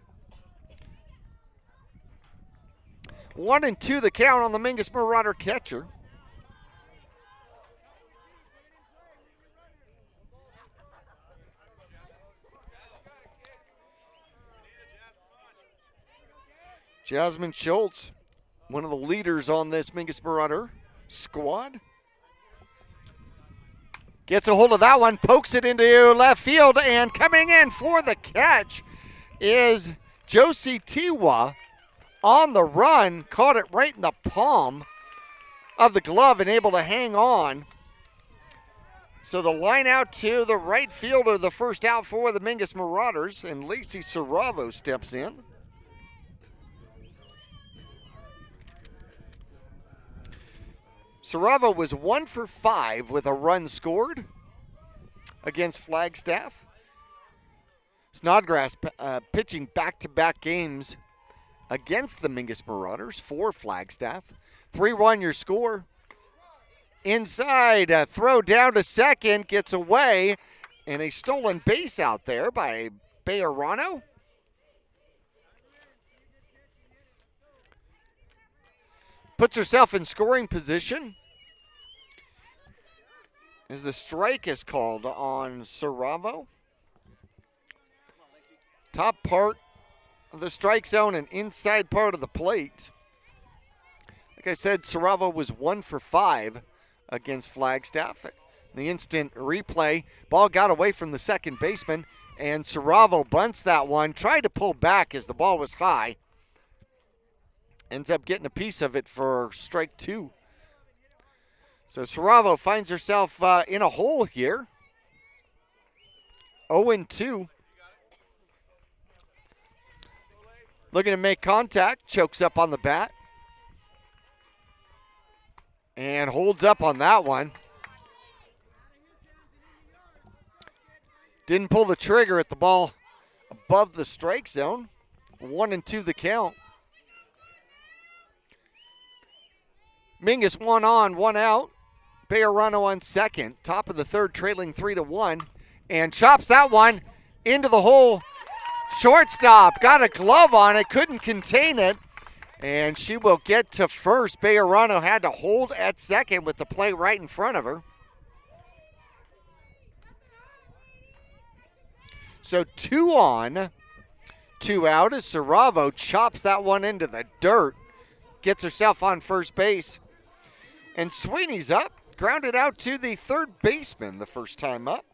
1-2 the count on the Mingus Marauder catcher. Jasmine Schultz, one of the leaders on this Mingus Marauder squad. Gets a hold of that one, pokes it into left field, and coming in for the catch, is Josie Tiwa on the run, caught it right in the palm of the glove and able to hang on. So the line out to the right fielder, the first out for the Mingus Marauders, and Lacey Saravo steps in. Saravo was 1 for 5 with a run scored against Flagstaff. Snodgrass pitching back-to-back games against the Mingus Marauders for Flagstaff. 3-1 your score. Inside, throw down to second, gets away, and a stolen base out there by Bejarano. Puts herself in scoring position as the strike is called on Saravo. Top part of the strike zone and inside part of the plate. Like I said, Saravo was 1 for 5 against Flagstaff. The instant replay, ball got away from the second baseman, and Saravo bunts that one, tried to pull back as the ball was high. Ends up getting a piece of it for strike 2. So Saravo finds herself in a hole here. 0-2. Looking to make contact, chokes up on the bat. And holds up on that one. Didn't pull the trigger at the ball above the strike zone. 1-2 the count. Mingus 1 on, 1 out. Bejarano on second. Top of the third, trailing 3-1. And chops that one into the hole. Shortstop got a glove on it, couldn't contain it. And she will get to first. Bejarano had to hold at second with the play right in front of her. So 2 on, 2 out as Saravo chops that one into the dirt. Gets herself on first base. And Sweeney's up, grounded out to the third baseman the first time up.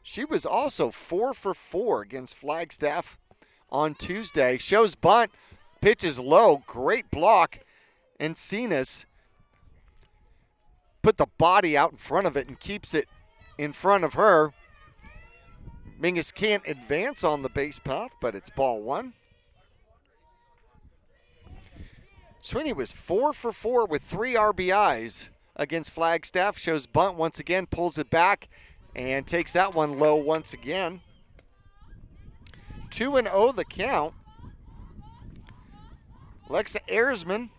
She was also 4 for 4 against Flagstaff on Tuesday. Shows bunt, pitches low, great block. And Cenas put the body out in front of it and keeps it in front of her. Mingus can't advance on the base path, but it's ball 1. Sweeney was 4 for 4 with 3 RBIs against Flagstaff. Shows bunt once again, pulls it back, and takes that one low once again. 2-0 the count. Alexa Erzman,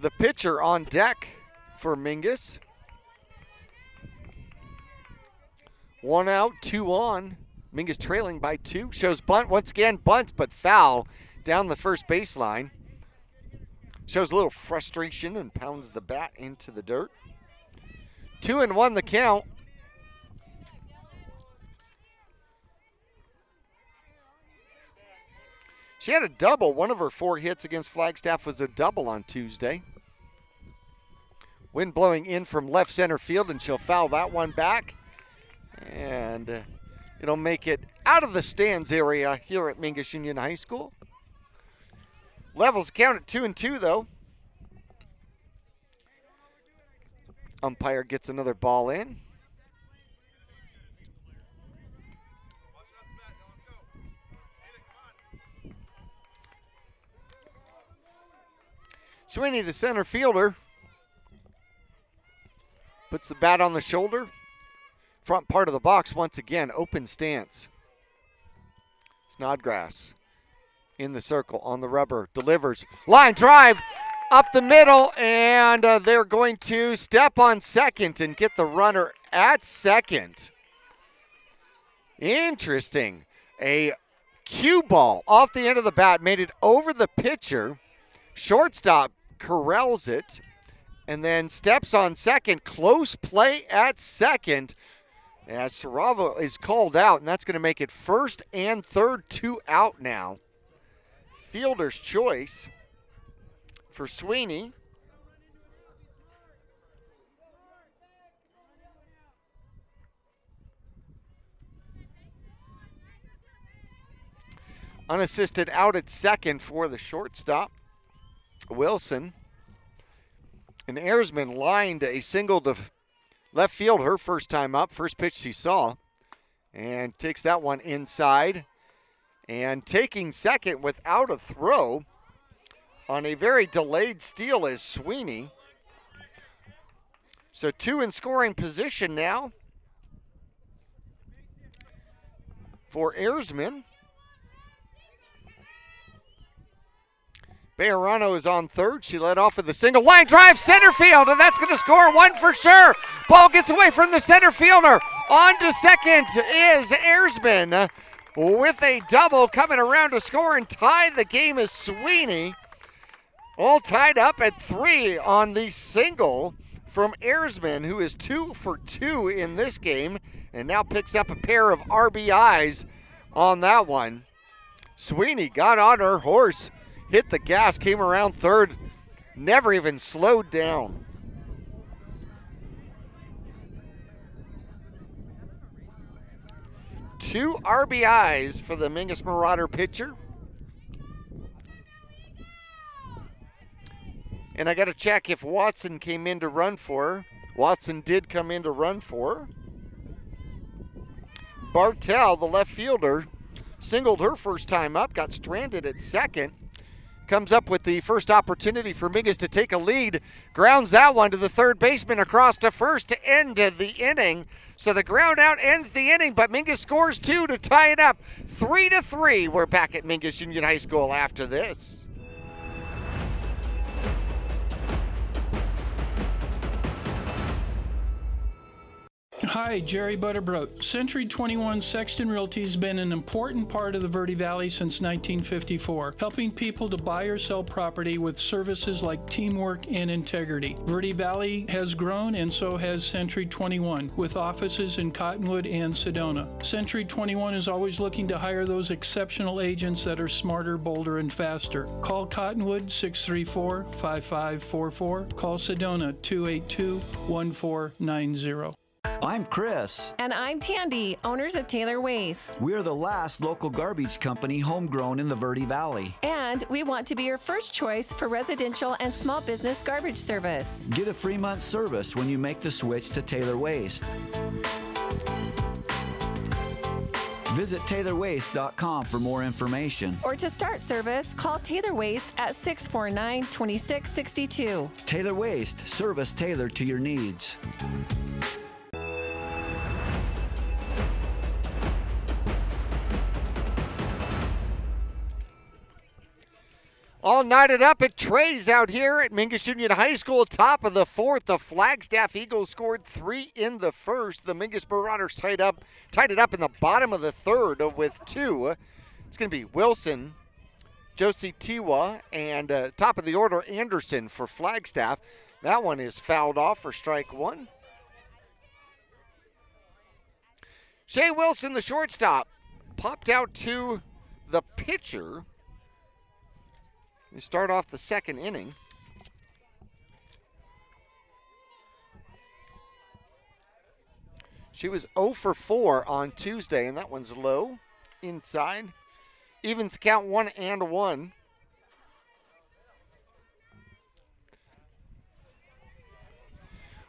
the pitcher on deck for Mingus. 1 out, 2 on. Mingus trailing by 2. Shows bunt once again, bunts but foul down the first baseline. Shows a little frustration and pounds the bat into the dirt. 2-1 the count. She had a double. One of her 4 hits against Flagstaff was a double on Tuesday. Wind blowing in from left center field, and she'll foul that one back. And it'll make it out of the stands area here at Mingus Union High School. Levels count at 2-2 though. Umpire gets another ball in. Sweeney, the center fielder, puts the bat on the shoulder. Front part of the box once again, open stance. Snodgrass in the circle on the rubber, delivers. Line drive up the middle, and they're going to step on second and get the runner at second. Interesting. A cue ball off the end of the bat made it over the pitcher. Shortstop corrals it and then steps on second. Close play at second as Saravo is called out, and that's going to make it first and third, 2 out now. Fielder's choice for Sweeney. Unassisted out at second for the shortstop, Wilson. And Erzman lined a single to left field her first time up, first pitch she saw, and takes that one inside. And taking second without a throw on a very delayed steal is Sweeney. So 2 in scoring position now for Erzman. Bejarano is on third. She led off with a single line drive center field, and that's going to score one for sure. Ball gets away from the center fielder. On to second is Erzman with a double coming around to score and tie the game is Sweeney. All tied up at 3 on the single from Erzman, who is 2 for 2 in this game and now picks up a pair of RBIs on that one. Sweeney got on her horse, hit the gas, came around third, never even slowed down. Two RBIs for the Mingus Marauder pitcher. And I got to check if Watson came in to run for her. Watson did come in to run for her. Bartell, the left fielder, singled her first time up, got stranded at second. Comes up with the first opportunity for Mingus to take a lead. Grounds that one to the third baseman across to first to end the inning. So the ground out ends the inning, but Mingus scores 2 to tie it up 3-3. We're back at Mingus Union High School after this. Hi, Jerry Butterbrook. Century 21 Sexton Realty has been an important part of the Verde Valley since 1954, helping people to buy or sell property with services like teamwork and integrity. Verde Valley has grown, and so has Century 21, with offices in Cottonwood and Sedona. Century 21 is always looking to hire those exceptional agents that are smarter, bolder, and faster. Call Cottonwood 634-5544. Call Sedona 282-1490. I'm Chris. And I'm Tandy, owners of Taylor Waste. We're the last local garbage company homegrown in the Verde Valley. And we want to be your first choice for residential and small business garbage service. Get a free month service when you make the switch to Taylor Waste. Visit TaylorWaste.com for more information. Or to start service, call Taylor Waste at 649-2662. Taylor Waste, service tailored to your needs. All knotted up at Trey's out here at Mingus Union High School. Top of the fourth, the Flagstaff Eagles scored 3 in the first. The Mingus Marauders tied it up in the bottom of the third with 2. It's going to be Wilson, Josie Tiwa, and top of the order, Anderson for Flagstaff. That one is fouled off for strike 1. Shea Wilson, the shortstop, popped out to the pitcher. We start off the second inning. She was 0 for 4 on Tuesday, and that one's low, inside. Evens count 1-1.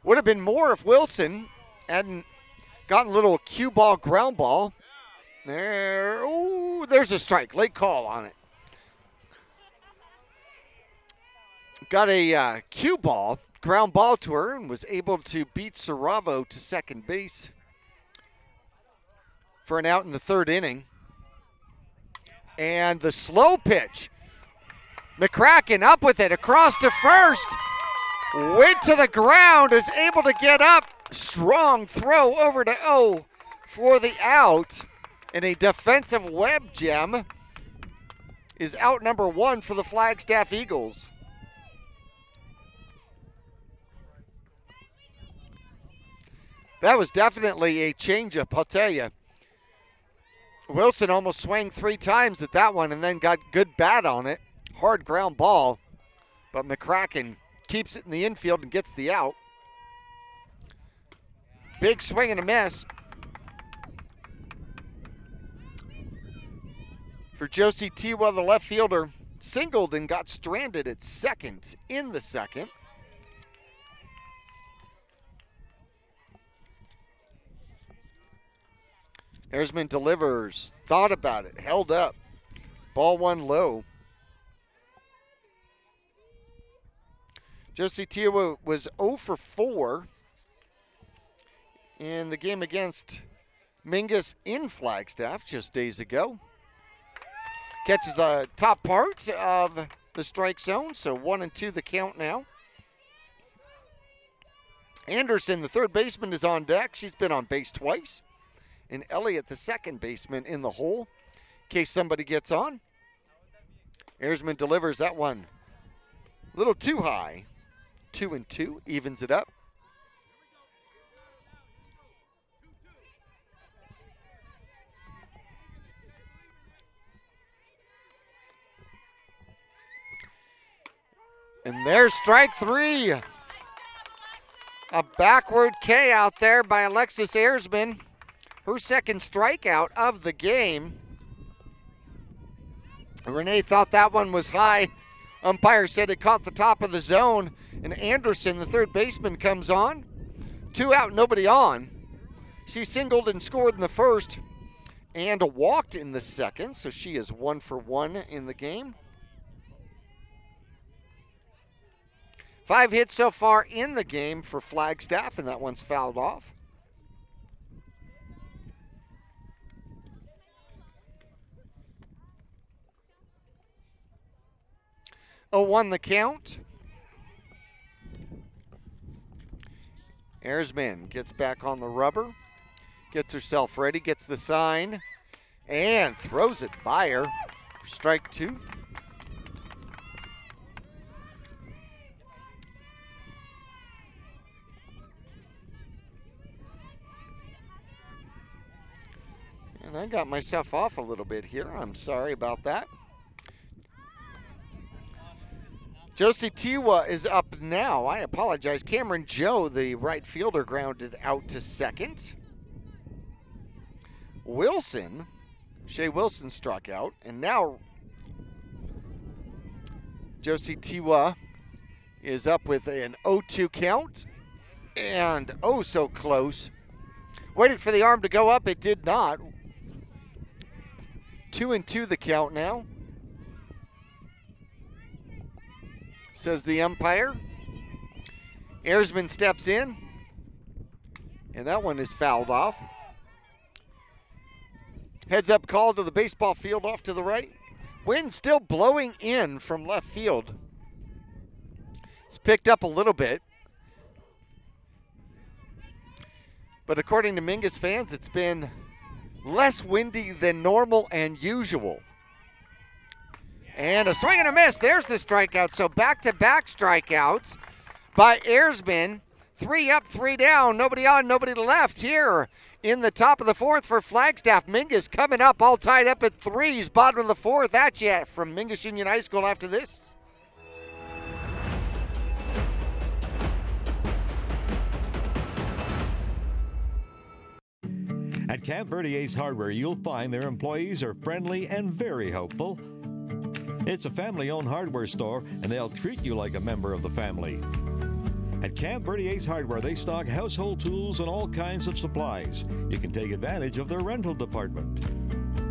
Would have been more if Wilson hadn't gotten a little cue ball, ground ball. There, ooh, there's a strike, late call on it. Got a cue ball, ground ball to her, and was able to beat Saravo to second base for an out in the third inning. And the slow pitch. McCracken up with it, across to first. Went to the ground, is able to get up. Strong throw over to O for the out. And a defensive web gem is out number 1 for the Flagstaff Eagles. That was definitely a changeup, I'll tell you. Wilson almost swung 3 times at that one and then got good bat on it. Hard ground ball, but McCracken keeps it in the infield and gets the out. Big swing and a miss. For Josie Tiwa, the left fielder, singled and got stranded at second in the second. Erzman delivers, thought about it, held up. Ball one low. Josie Tiwa was 0 for 4 in the game against Mingus in Flagstaff just days ago. Catches the top part of the strike zone, so 1-2 the count now. Anderson, the third baseman, is on deck. She's been on base twice. And Elliott, the second baseman, in the hole in case somebody gets on. Erzman delivers that one a little too high. 2-2, evens it up. And there's strike three. A backward K out there by Alexis Erzman. Her second strikeout of the game. Renee thought that one was high. Umpire said it caught the top of the zone. And Anderson, the third baseman, comes on. 2 out, nobody on. She singled and scored in the first and walked in the second. So she is 1 for 1 in the game. 5 hits so far in the game for Flagstaff, and that one's fouled off. Oh, 1 the count. Erzman gets back on the rubber, gets herself ready, gets the sign, and throws it by her for strike 2. And I got myself off a little bit here. I'm sorry about that. Josie Tiwa is up now. I apologize. Cameron Joe, the right fielder, grounded out to second. Wilson, Shea Wilson struck out. And now Josie Tiwa is up with an 0-2 count. And oh so close. Waited for the arm to go up. It did not. 2-2 the count now. Says the umpire. Erzman steps in. And that one is fouled off. Heads up call to the baseball field off to the right. Wind still blowing in from left field. It's picked up a little bit. But according to Mingus fans, it's been less windy than normal and usual. And a swing and a miss. There's the strikeout. So back-to-back strikeouts by Erzman. 3 up, 3 down. Nobody on, nobody left here in the top of the 4th for Flagstaff. Mingus coming up, all tied up at 3s. Bottom of the 4th at you from Mingus Union High School after this. At Camp Verde Ace Hardware, you'll find their employees are friendly and very helpful. It's a family-owned hardware store, and they'll treat you like a member of the family. At Camp Verde Ace Hardware, they stock household tools and all kinds of supplies. You can take advantage of their rental department.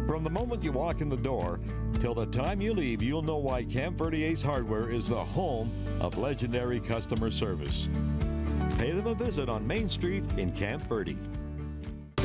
From the moment you walk in the door till the time you leave, you'll know why Camp Verde Ace Hardware is the home of legendary customer service. Pay them a visit on Main Street in Camp Verde.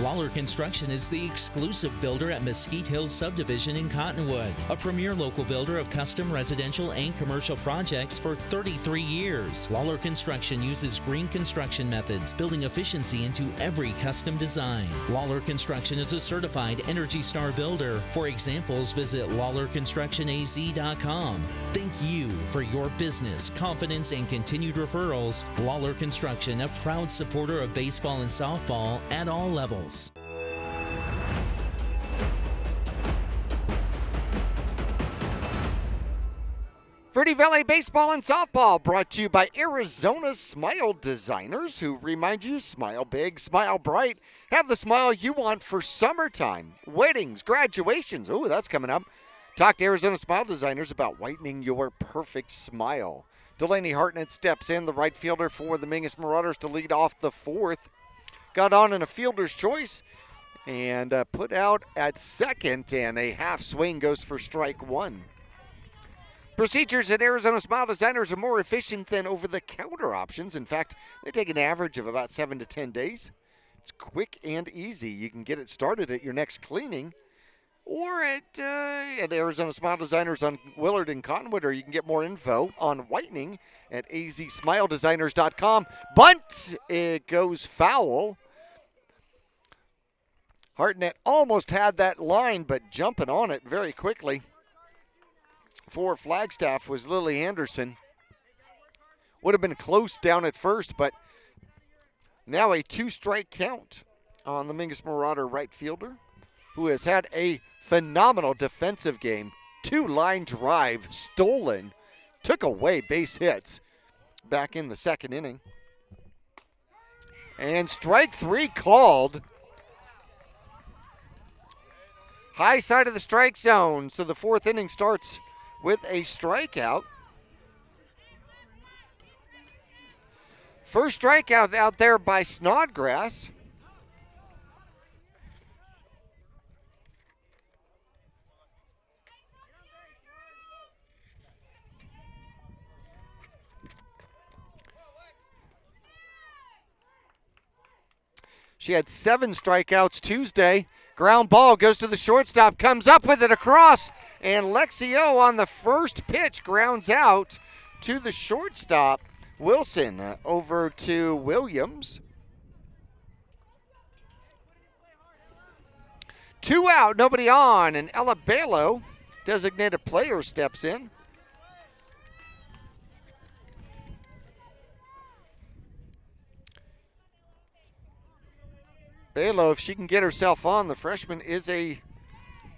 Lawler Construction is the exclusive builder at Mesquite Hills Subdivision in Cottonwood, a premier local builder of custom residential and commercial projects for 33 years. Lawler Construction uses green construction methods, building efficiency into every custom design. Lawler Construction is a certified Energy Star builder. For examples, visit LawlerConstructionAZ.com. Thank you for your business, confidence, and continued referrals. Lawler Construction, a proud supporter of baseball and softball at all levels. Verde Valley Baseball and Softball brought to you by Arizona Smile Designers, who remind you, smile big, smile bright. Have the smile you want for summertime, weddings, graduations. Oh, that's coming up. Talk to Arizona Smile Designers about whitening your perfect smile. Delaney Hartnett steps in, the right fielder for the Mingus Marauders, to lead off the fourth. Got on in a fielder's choice and put out at second, and a half swing goes for strike one. Procedures at Arizona Smile Designers are more efficient than over-the-counter options. In fact, they take an average of about 7 to 10 days. It's quick and easy. You can get it started at your next cleaning or at Arizona Smile Designers on Willard and Cottonwood, or you can get more info on whitening at azsmiledesigners.com. Bunt, it goes foul. Hartnett almost had that line, but jumping on it very quickly for Flagstaff was Lily Anderson. Would have been close down at first, but now a 2-strike count on the Mingus Marauder right fielder, who has had a phenomenal defensive game. 2 line drive stolen, took away base hits back in the second inning. And strike 3 called. High side of the strike zone, so the fourth inning starts with a strikeout. First strikeout out there by Snodgrass. She had 7 strikeouts Tuesday. Ground ball goes to the shortstop, comes up with it across, and Lexio on the first pitch grounds out to the shortstop. Wilson over to Williams. 2 out, nobody on, and Ella Balo, designated player, steps in. Balo, if she can get herself on, the freshman is a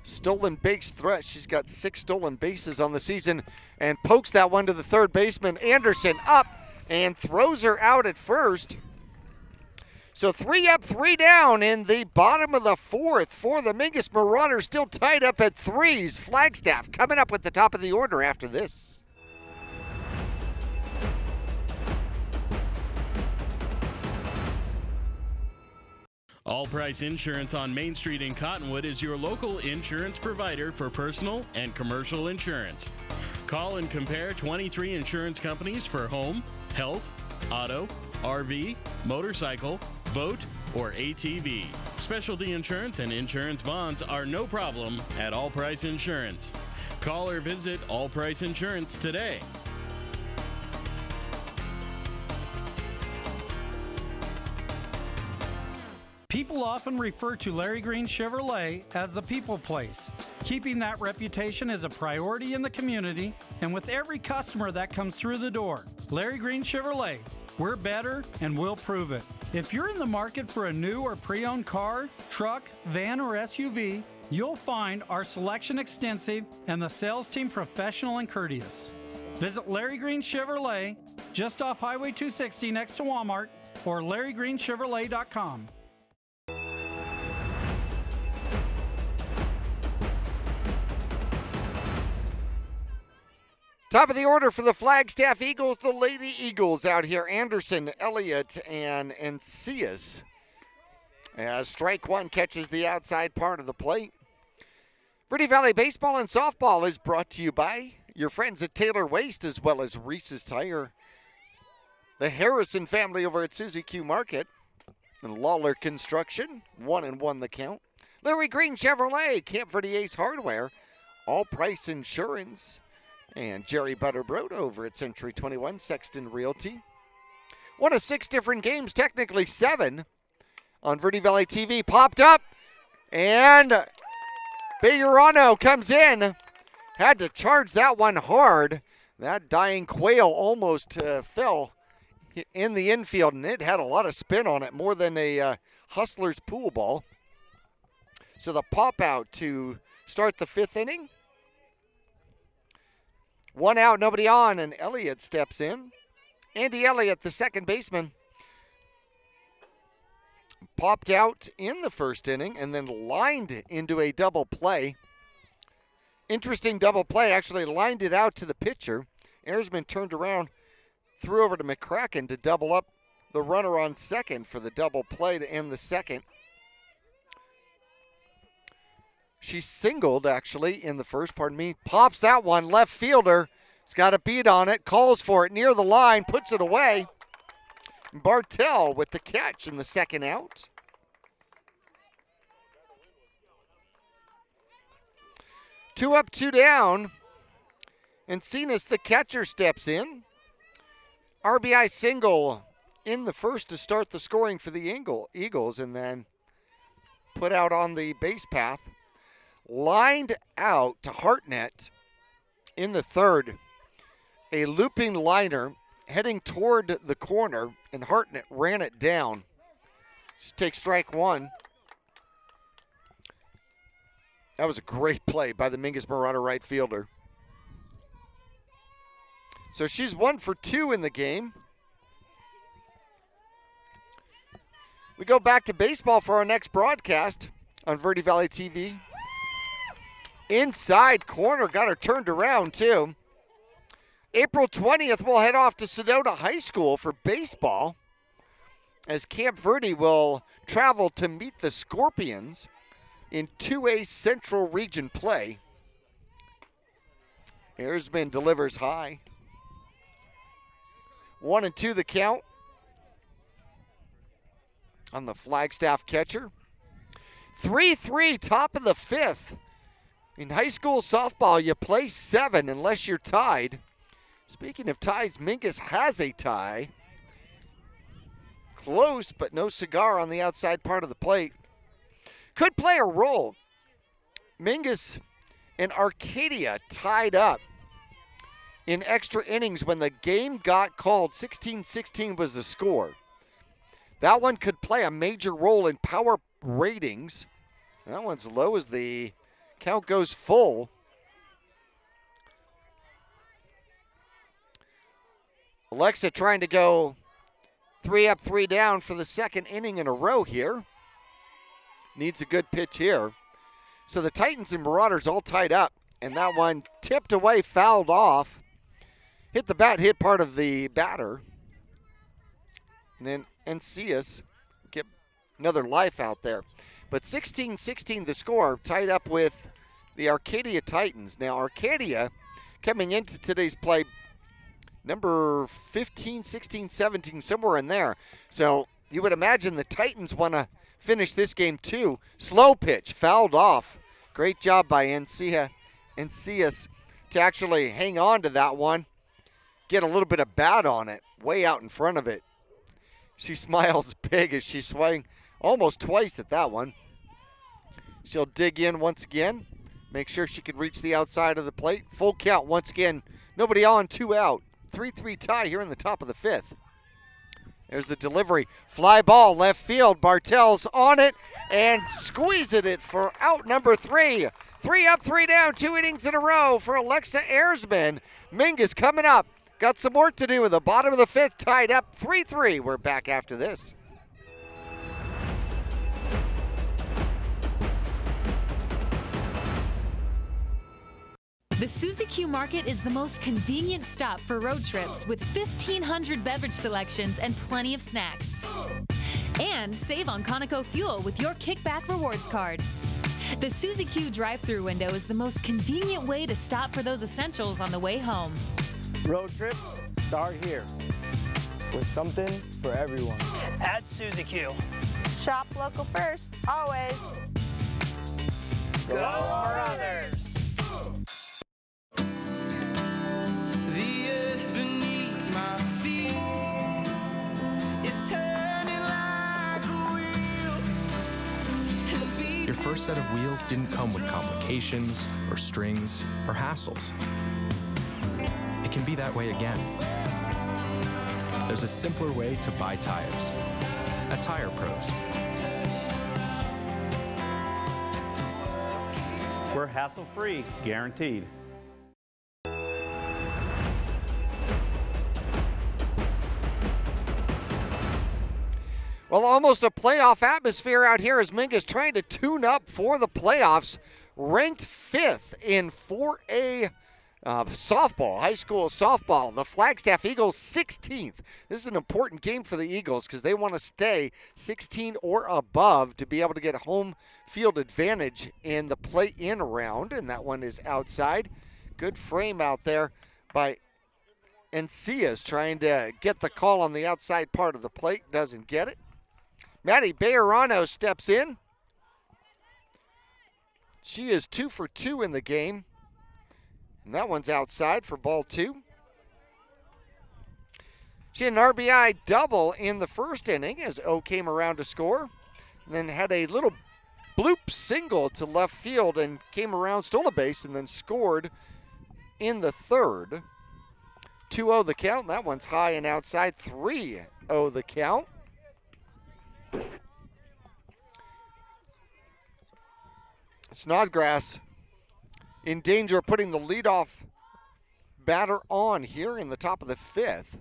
stolen base threat. She's got 6 stolen bases on the season and pokes that one to the third baseman. Anderson up and throws her out at first. So 3 up, 3 down in the bottom of the fourth for the Mingus Marauders, still tied up at 3s. Flagstaff coming up with the top of the order after this. All Price Insurance on Main Street in Cottonwood is your local insurance provider for personal and commercial insurance. Call and compare 23 insurance companies for home, health, auto, RV, motorcycle, boat, or ATV. Specialty insurance and insurance bonds are no problem at All Price Insurance. Call or visit All Price Insurance today. People often refer to Larry Green Chevrolet as the people place. Keeping that reputation is a priority in the community and with every customer that comes through the door. Larry Green Chevrolet, we're better and we'll prove it. If you're in the market for a new or pre-owned car, truck, van, or SUV, you'll find our selection extensive and the sales team professional and courteous. Visit Larry Green Chevrolet just off Highway 260 next to Walmart or LarryGreenChevrolet.com. Top of the order for the Flagstaff Eagles, the Lady Eagles out here. Anderson, Elliott, and Encias. As strike 1 catches the outside part of the plate. Verde Valley Baseball and Softball is brought to you by your friends at Taylor Waste as well as Reese's Tire. The Harrison family over at Susie Q Market. And Lawler Construction, 1-1 the count. Larry Green Chevrolet, Camp Verde Ace Hardware, All Price Insurance. And Jerry Butterbrode over at Century 21 Sexton Realty. One of 6 different games, technically 7, on Verde Valley TV. Popped up, and Bayurano comes in. Had to charge that one hard. That dying quail almost fell in the infield, and it had a lot of spin on it, more than a Hustler's pool ball. So the pop out to start the 5th inning. 1 out, nobody on, and Elliott steps in. Andy Elliott, the second baseman, popped out in the first inning and then lined into a double play. Interesting double play. Actually lined it out to the pitcher. Erzman turned around, threw over to McCracken to double up the runner on second for the double play to end the second. She singled, actually, in the first, pops that one. Left fielder has got a beat on it, calls for it near the line, puts it away. Bartell with the catch in the second out. Two up, two down. Encinas, the catcher, steps in. RBI single in the first to start the scoring for the Eagles, and then put out on the base path. Lined out to Hartnett in the third. A looping liner heading toward the corner, and Hartnett ran it down. Just take strike one. That was a great play by the Mingus Marauder right fielder. So she's 1 for 2 in the game. We go back to baseball for our next broadcast on Verde Valley TV. Inside corner, got her turned around too. April 20th, we'll head off to Sedona High School for baseball as Camp Verde will travel to meet the Scorpions in 2A Central Region play. Erzman delivers high. 1-2 the count on the Flagstaff catcher. 3-3, top of the fifth. In high school softball, you play 7 unless you're tied. Speaking of ties, Mingus has a tie. Close, but no cigar on the outside part of the plate. Could play a role. Mingus and Arcadia tied up in extra innings when the game got called. 16-16 was the score. That one could play a major role in power ratings. That one's low as the count goes full. Alexa trying to go 3 up, 3 down for the second inning in a row here. Needs a good pitch here. So the Titans and Marauders all tied up, and that one tipped away, fouled off. Hit the bat, hit part of the batter. And then Encinas get another life out there. But 16-16 the score, tied up with the Arcadia Titans. Now Arcadia coming into today's play, number 15, 16, 17, somewhere in there. So you would imagine the Titans want to finish this game too. Slow pitch, fouled off. Great job by Encinas to actually hang on to that one. Get a little bit of bat on it, way out in front of it. She smiles big as she swung almost twice at that one. She'll dig in once again, make sure she can reach the outside of the plate. Full count once again, nobody on, 2 out. 3-3 tie here in the top of the fifth. There's the delivery. Fly ball, left field. Bartell's on it and squeezing it for out number 3. 3 up, 3 down, 2 innings in a row for Alexa Erzman. Mingus coming up. Got some work to do in the bottom of the fifth, tied up 3-3. We're back after this. The Suzy Q Market is the most convenient stop for road trips with 1,500 beverage selections and plenty of snacks. And save on Conoco fuel with your Kickback Rewards card. The Suzy Q drive-thru window is the most convenient way to stop for those essentials on the way home. Road trips start here with something for everyone. At Suzy Q. Shop local first, always. Go Marauders! The earth beneath my feet is turning like a wheel. Your first set of wheels didn't come with complications or strings or hassles. It can be that way again. There's a simpler way to buy tires at Tire Pros. We're hassle-free, guaranteed. Well, almost a playoff atmosphere out here as Mingus trying to tune up for the playoffs. ranked 5th in 4A softball, high school softball. The Flagstaff Eagles 16th. This is an important game for the Eagles because they want to stay 16 or above to be able to get home field advantage in the play-in round, and that one is outside. Good frame out there by Encias trying to get the call on the outside part of the plate. Doesn't get it. Maddie Bejarano steps in. She is 2 for 2 in the game. And that one's outside for ball 2. She had an RBI double in the first inning as O came around to score. And then had a little bloop single to left field and came around, stole a base, and then scored in the third. 2-0 the count. That one's high and outside. 3-0 the count. Snodgrass in danger of putting the leadoff batter on here in the top of the 5th.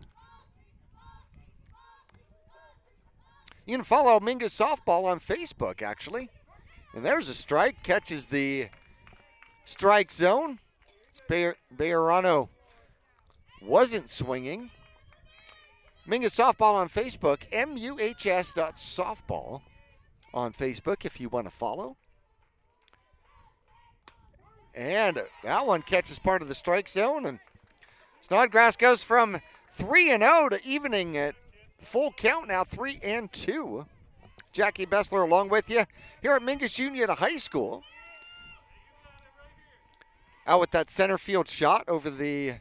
You can follow Mingus Softball on Facebook, actually. And there's a strike. Catches the strike zone. Bejarano wasn't swinging. Mingus Softball on Facebook, muhs.softball on Facebook if you want to follow. And that one catches part of the strike zone, and Snodgrass goes from 3-0 to evening at full count now, 3-2. Jackie Bessler along with you here at Mingus Union High School. Out with that center field shot over the...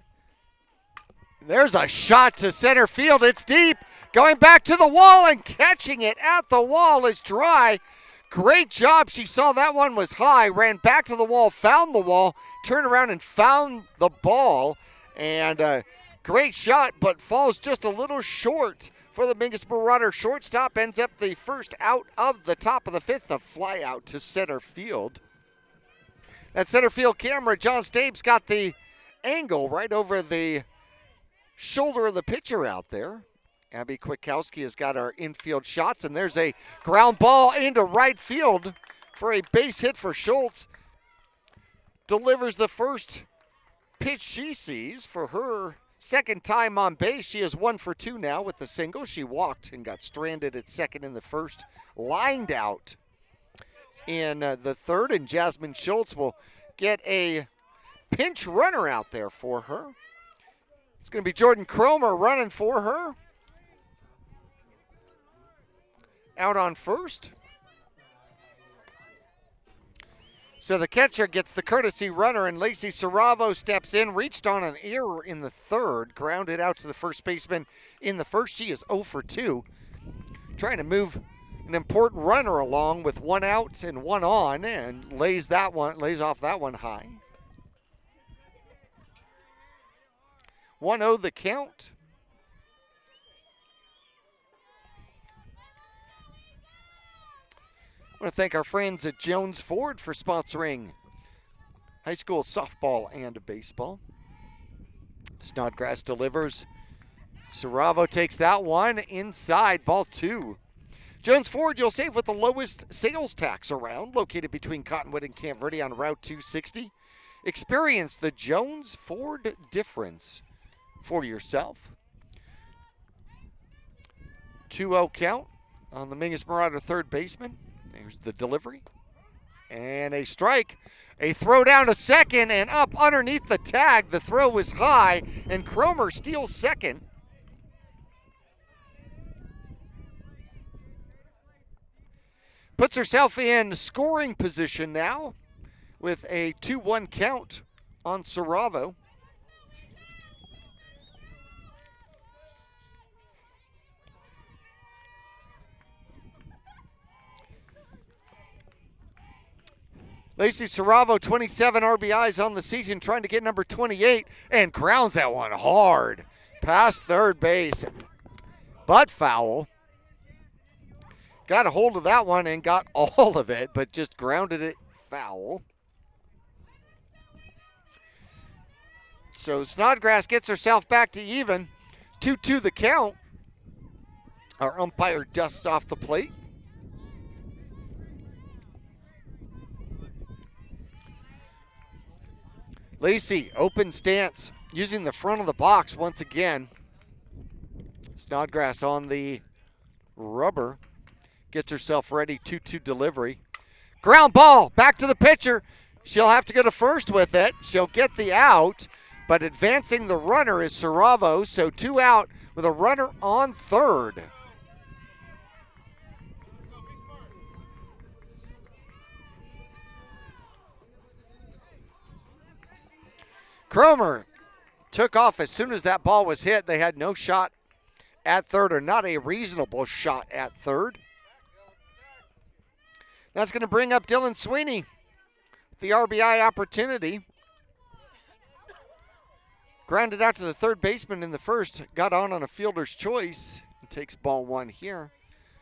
There's a shot to center field. It's deep. Going back to the wall and catching it at the wall is Dry. Great job. She saw that one was high, ran back to the wall, found the wall, turned around and found the ball. And great shot, but falls just a little short for the Mingus Marauder. Shortstop ends up the first out of the top of the 5th, a fly out to center field. That center field camera, John Stabes got the angle right over the shoulder of the pitcher out there. Abby Kwiatkowski has got our infield shots, and there's a ground ball into right field for a base hit for Schultz. Delivers the first pitch she sees for her second time on base. She is 1 for 2 now with the single. She walked and got stranded at second in the first, lined out in the third, and Jasmine Schultz will get a pinch runner out there for her. It's going to be Jordan Cromer running for her. Out on first. So the catcher gets the courtesy runner, and Lacey Saravo steps in, reached on an error in the third, grounded out to the first baseman in the first. She is 0 for 2. Trying to move an important runner along with 1 out and 1 on, and lays off that one high. 1-0 the count. I want to thank our friends at Jones Ford for sponsoring high school softball and baseball. Snodgrass delivers. Saravo takes that one inside, ball 2. Jones Ford, you'll save with the lowest sales tax around, located between Cottonwood and Camp Verde on Route 260. Experience the Jones Ford difference for yourself. 2-0 count on the Mingus Marauder third baseman. There's the delivery. And a strike. A throw down to second and up underneath the tag. The throw was high, and Cromer steals second. Puts herself in scoring position now with a 2-1 count on Saravo. Lacey Saravo, 27 RBIs on the season, trying to get number 28, and grounds that one hard past third base, but foul. Got a hold of that one and got all of it, but just grounded it foul. So Snodgrass gets herself back to even. 2-2 the count. Our umpire dusts off the plate. Lacey, open stance, using the front of the box once again. Snodgrass on the rubber. Gets herself ready, 2-2 delivery. Ground ball, back to the pitcher. She'll have to go to first with it. She'll get the out, but advancing the runner is Saravo, so 2 out with a runner on third. Cromer took off as soon as that ball was hit. They had no shot at third, or not a reasonable shot at third. That's going to bring up Dylan Sweeney, the RBI opportunity. Grounded out to the third baseman in the first, got on a fielder's choice, and takes ball 1 here.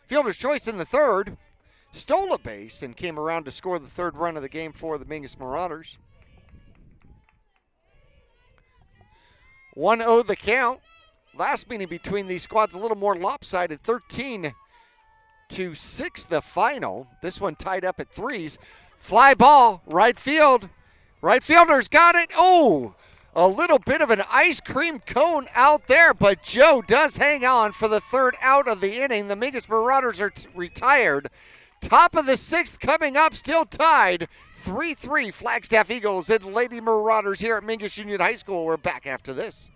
Fielder's choice in the third, stole a base and came around to score the third run of the game for the Mingus Marauders. 1-0 the count. Last meeting between these squads a little more lopsided, 13-6 the final. This one tied up at 3s. Fly ball, right field. Right fielder's got it. Oh, a little bit of an ice cream cone out there, but Joe does hang on for the third out of the inning. The Mingus Marauders are retired. Top of the 6th coming up, still tied. 3-3 Flagstaff Eagles and Lady Marauders here at Mingus Union High School. We're back after this.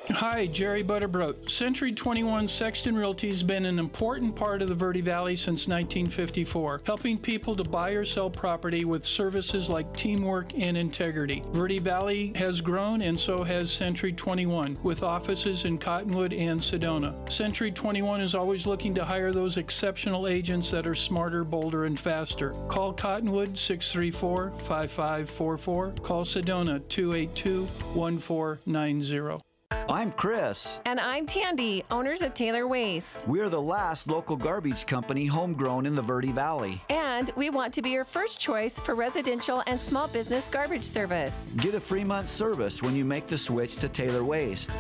Hi, Jerry Butterbrook. Century 21 Sexton Realty has been an important part of the Verde Valley since 1954, helping people to buy or sell property with services like teamwork and integrity. Verde Valley has grown, and so has Century 21, with offices in Cottonwood and Sedona. Century 21 is always looking to hire those exceptional agents that are smarter, bolder, and faster. Call Cottonwood 634-5544. Call Sedona 282-1490. I'm Chris. And I'm Tandy, owners of Taylor Waste. We're the last local garbage company homegrown in the Verde Valley. And we want to be your first choice for residential and small business garbage service. Get a free month service when you make the switch to Taylor Waste.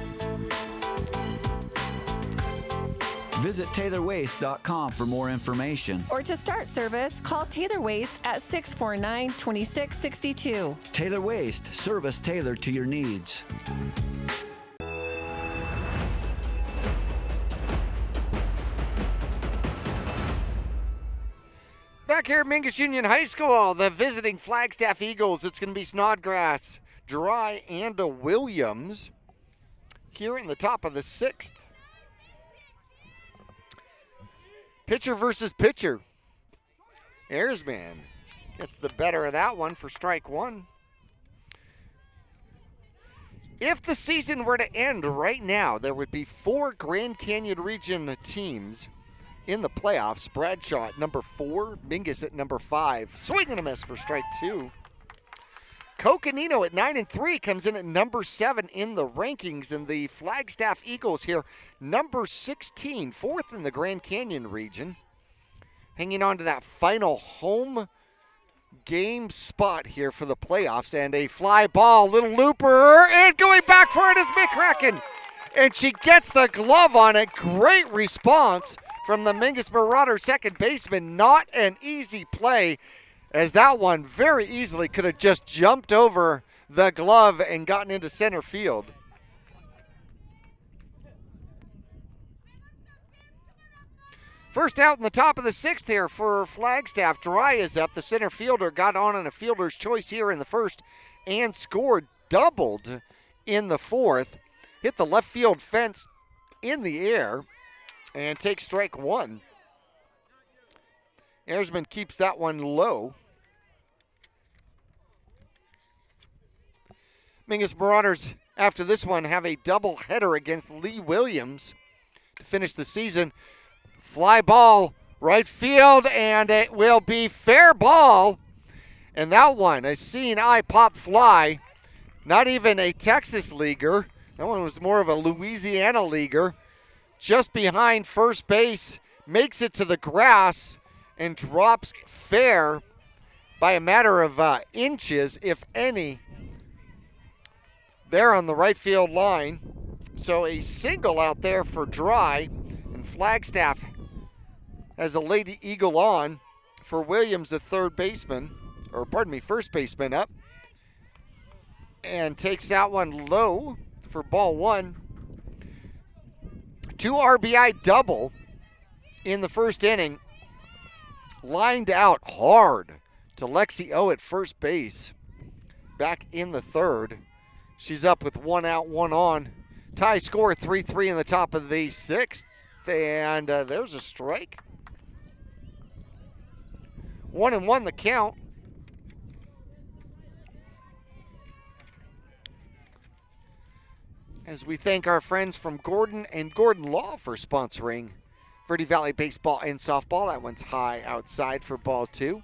Visit TaylorWaste.com for more information. Or to start service, call Taylor Waste at 649-2662. Taylor Waste, service tailored to your needs. Back here at Mingus Union High School, the visiting Flagstaff Eagles. It's going to be Snodgrass, Dry, and Williams here in the top of the 6th. Pitcher versus pitcher. Airsman gets the better of that one for strike 1. If the season were to end right now, there would be 4 Grand Canyon region teams in the playoffs. Bradshaw at number 4, Mingus at number 5. Swing and a miss for strike 2. Coconino at 9-3 comes in at number 7 in the rankings, and the Flagstaff Eagles here, number 16, 4th in the Grand Canyon region. Hanging on to that final home game spot here for the playoffs, and a fly ball, little looper, and going back for it is McCracken. And she gets the glove on it. Great response from the Mingus Marauder second baseman. Not an easy play, as that one very easily could have just jumped over the glove and gotten into center field. First out in the top of the 6th here for Flagstaff. Dry is up. The center fielder got on a fielder's choice here in the first and scored, doubled in the 4th. Hit the left field fence in the air and takes strike 1. Airsman keeps that one low. Mingus Marauders, after this one, have a doubleheader against Lee Williams to finish the season. Fly ball, right field, and it will be fair ball. And that one, a seeing eye pop fly, not even a Texas leaguer. That one was more of a Louisiana leaguer. Just behind first base, makes it to the grass, and drops fair by a matter of inches, if any, there on the right field line. So a single out there for Dry, and Flagstaff has a Lady Eagle on for Williams, the third baseman, or pardon me, first baseman up. And takes that one low for ball one. 2 RBI double in the first inning. Lined out hard to Lexi O at first base. Back in the third. She's up with 1 out, 1 on. Tie score 3-3 in the top of the 6th. And there's a strike. 1-1 the count. As we thank our friends from Gordon and Gordon Law for sponsoring Verde Valley Baseball and Softball. That one's high outside for ball 2.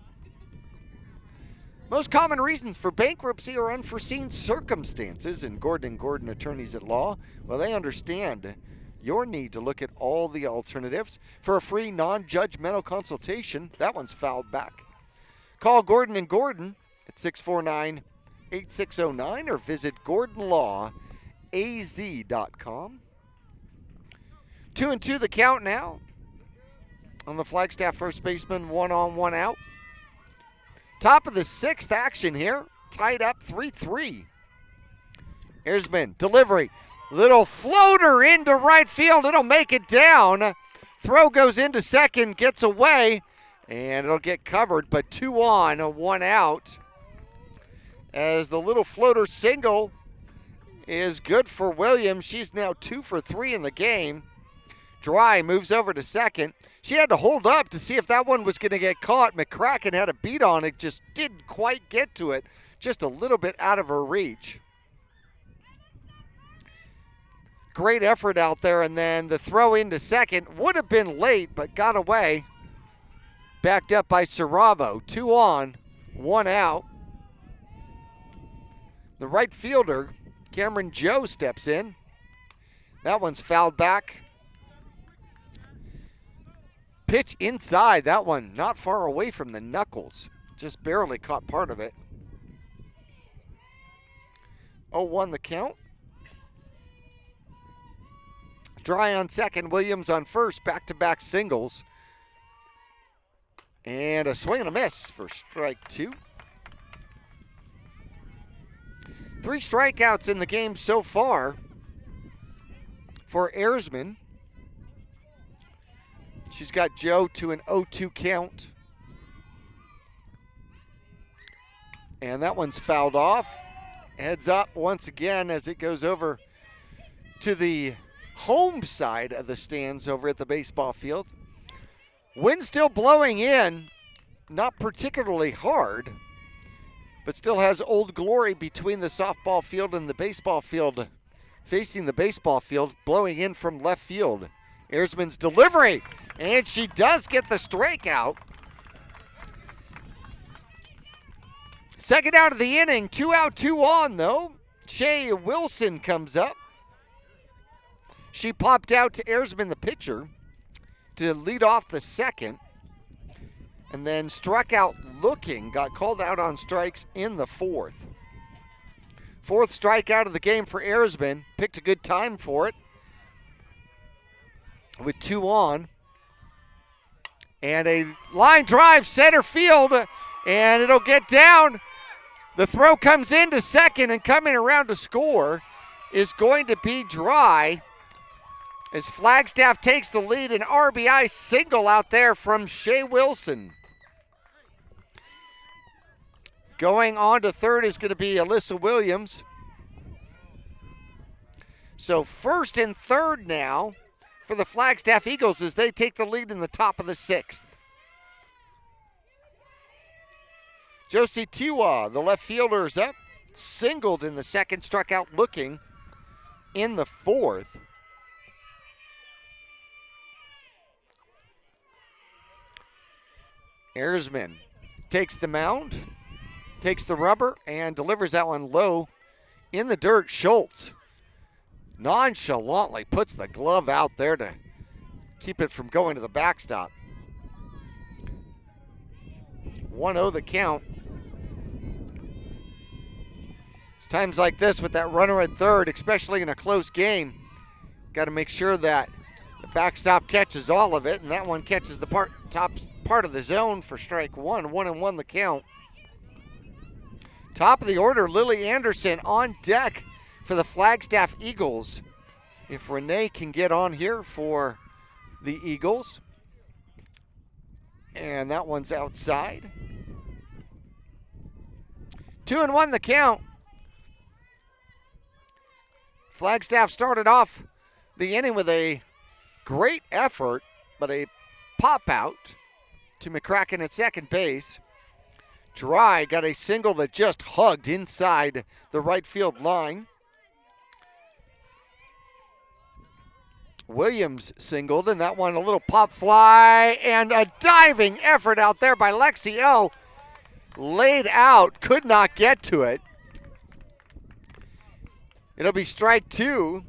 Most common reasons for bankruptcy are unforeseen circumstances, and Gordon & Gordon Attorneys at Law, well, they understand your need to look at all the alternatives. For a free non-judgmental consultation, that one's fouled back. Call Gordon & Gordon at 649-8609 or visit GordonLawAZ.com. 2-2 the count now on the Flagstaff first baseman, 1 on, 1 out. Top of the 6th action here, tied up 3-3. Ersman, delivery, little floater into right field. It'll make it down. Throw goes into second, gets away, and it'll get covered, but 2 on, 1 out. As the little floater single is good for Williams. She's now 2 for 3 in the game. Dry moves over to second. She had to hold up to see if that one was going to get caught. McCracken had a beat on it, just didn't quite get to it. Just a little bit out of her reach. Great effort out there, and then the throw into second would have been late, but got away. Backed up by Saravo. 2 on, 1 out. The right fielder, Cameron Joe, steps in. That one's fouled back. Pitch inside, that one not far away from the knuckles. Just barely caught part of it. 0-1 the count. Dry on second, Williams on first, back-to-back singles. And a swing and a miss for strike 2. 3 strikeouts in the game so far for Ersman. She's got Joe to an 0-2 count. And that one's fouled off. Heads up once again as it goes over to the home side of the stands over at the baseball field. Wind still blowing in, not particularly hard, but still has Old Glory between the softball field and the baseball field, facing the baseball field, blowing in from left field. Ersman's delivery, and she does get the strikeout. Second out of the inning, 2 out, 2 on though. Shay Wilson comes up. She popped out to Ersman, the pitcher, to lead off the second, and then struck out looking, got called out on strikes in the 4th. 4th strikeout of the game for Ersman, picked a good time for it with 2 on. And a line drive center field, and it'll get down. The throw comes into second, and coming around to score is going to be Dry as Flagstaff takes the lead. An RBI single out there from Shay Wilson. Going on to third is going to be Alyssa Williams. So first and third now for the Flagstaff Eagles as they take the lead in the top of the 6th. Josie Tiwa, the left fielder, is up. Singled in the second, struck out looking in the 4th. Ersman takes the mound, takes the rubber, and delivers that one low in the dirt. Schultz nonchalantly puts the glove out there to keep it from going to the backstop. 1-0 the count. It's times like this with that runner at third, especially in a close game, got to make sure that The backstop catches all of it, and that one catches the top part of the zone for strike one. 1-1 the count. Top of the order, Lily Anderson on deck for the Flagstaff Eagles. If Renee can get on here for the Eagles. And that one's outside. 2-1 the count. Flagstaff started off the inning with a great effort, but a pop out to McCracken at second base. Dry got a single that just hugged inside the right field line. Williams singled, and that one a little pop fly, and a diving effort out there by Lexi O. Laid out, could not get to it. It'll be strike two.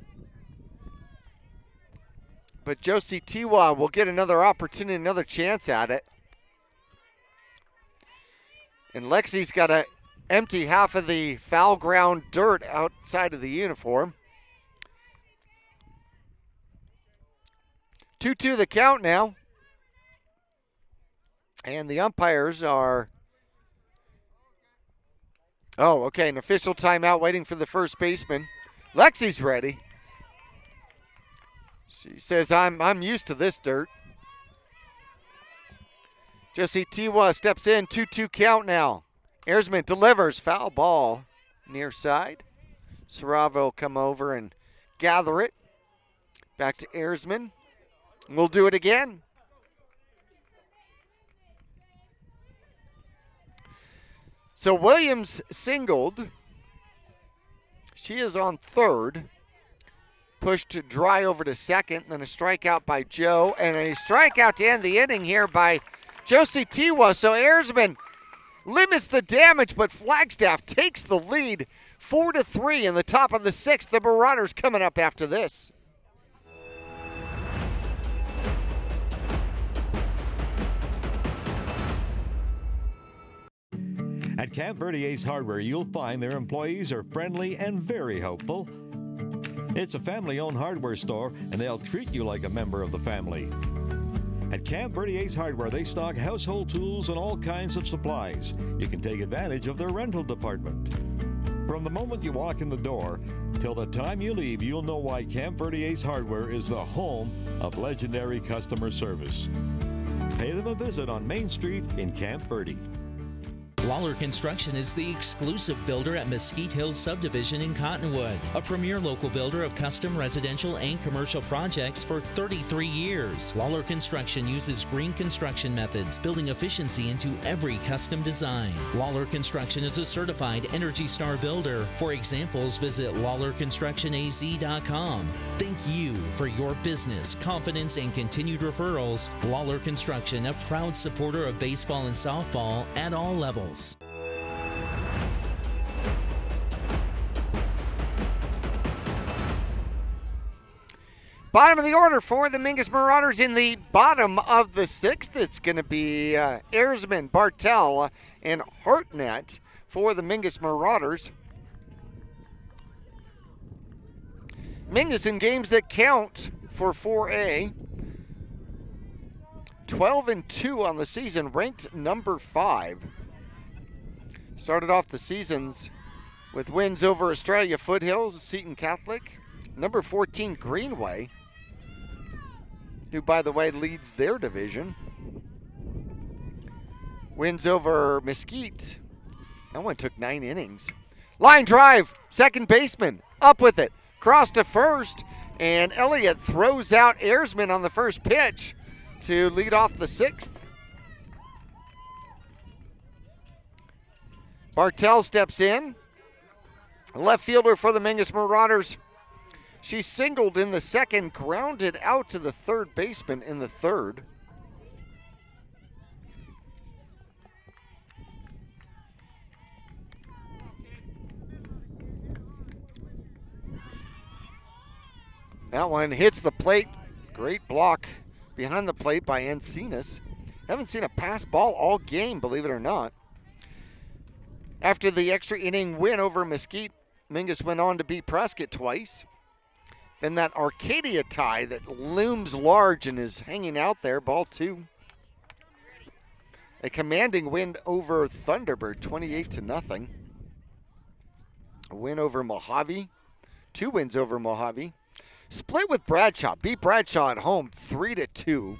But Josie Tiwa will get another opportunity, another chance at it. And Lexi's got to empty half of the foul ground dirt outside of the uniform. 2-2 the count now. And the umpires are... Oh, okay, an official timeout waiting for the first baseman. Lexi's ready. She says, I'm used to this dirt. Josie Tiwa steps in, 2-2 count now. Erzman delivers, foul ball near side. Saravo will come over and gather it. Back to Erzman. We'll do it again. So Williams singled. She is on third. Pushed Dry over to second, then a strikeout by Joe, and a strikeout to end the inning here by Josie Tiwa. So Erzman limits the damage, but Flagstaff takes the lead 4-3 in the top of the sixth. The Marauders coming up after this. At Camp Verde Ace Hardware, you'll find their employees are friendly and very helpful. It's a family-owned hardware store, and they'll treat you like a member of the family. At Camp Verde Ace Hardware, they stock household tools and all kinds of supplies. You can take advantage of their rental department. From the moment you walk in the door till the time you leave, you'll know why Camp Verde Ace Hardware is the home of legendary customer service. Pay them a visit on Main Street in Camp Verde. Lawler Construction is the exclusive builder at Mesquite Hills Subdivision in Cottonwood, a premier local builder of custom residential and commercial projects for 33 years. Lawler Construction uses green construction methods, building efficiency into every custom design. Lawler Construction is a certified Energy Star builder. For examples, visit LawlerConstructionAZ.com. Thank you for your business, confidence, and continued referrals. Lawler Construction, a proud supporter of baseball and softball at all levels. Bottom of the order for the Mingus Marauders in the bottom of the sixth. It's going to be Erzman, Bartel, and Hartnett for the Mingus Marauders. Mingus in games that count for 4A. 12-2 on the season, ranked number 5. Started off the seasons with wins over Australia Foothills, Seton Catholic, number 14 Greenway, who by the way leads their division. Wins over Mesquite. That one took 9 innings. Line drive, second baseman, up with it, cross to first, and Elliott throws out Erzman on the first pitch to lead off the sixth. Bartel steps in. Left fielder for the Mingus Marauders. She singled in the second, grounded out to the third baseman in the third. That one hits the plate. Great block behind the plate by Encinas. Haven't seen a pass ball all game, believe it or not. After the extra inning win over Mesquite, Mingus went on to beat Prescott twice. Then that Arcadia tie that looms large and is hanging out there, ball 2. A commanding win over Thunderbird, 28-0. A win over Mojave, 2 wins over Mojave. Split with Bradshaw, beat Bradshaw at home 3-2.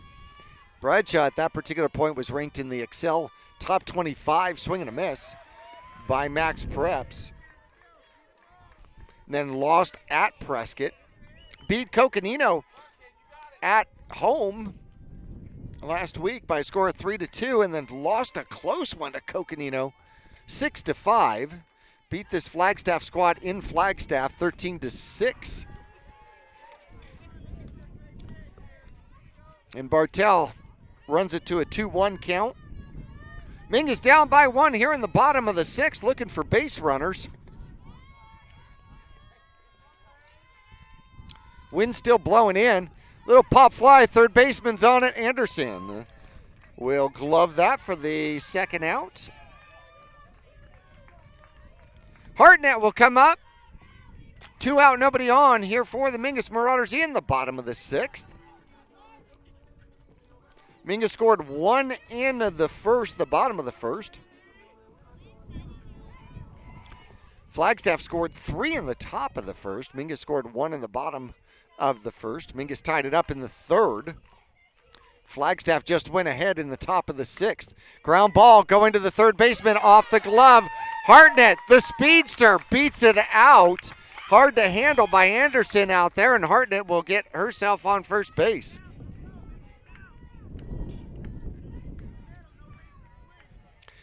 Bradshaw at that particular point was ranked in the Excel top 25, swing and a miss, by Max Preps. Then lost at Prescott. Beat Coconino at home last week by a score of 3-2, and then lost a close one to Coconino, 6-5. Beat this Flagstaff squad in Flagstaff, 13-6. And Bartell runs it to a 2-1 count. Mingus down by 1 here in the bottom of the 6th, looking for base runners. Wind still blowing in. Little pop fly, third baseman's on it. Anderson will glove that for the second out. Hartnett will come up. 2 out, nobody on here for the Mingus Marauders in the bottom of the 6th. Mingus scored 1 in the first, the bottom of the 1st. Flagstaff scored 3 in the top of the 1st. Mingus scored 1 in the bottom of the 1st. Mingus tied it up in the 3rd. Flagstaff just went ahead in the top of the 6th. Ground ball going to the third baseman off the glove. Hartnett, the speedster, beats it out. Hard to handle by Anderson out there, and Hartnett will get herself on first base.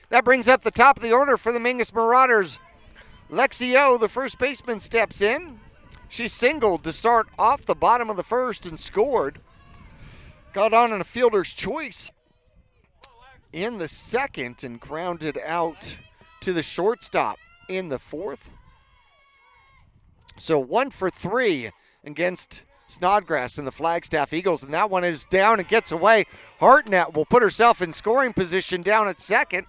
That brings up the top of the order for the Mingus Marauders. Lexio, the first baseman, steps in. She singled to start off the bottom of the 1st and scored. Got on in a fielder's choice in the 2nd and grounded out to the shortstop in the 4th. So 1 for 3 against Snodgrass and the Flagstaff Eagles, and that one is down and gets away. Hartnett will put herself in scoring position down at second.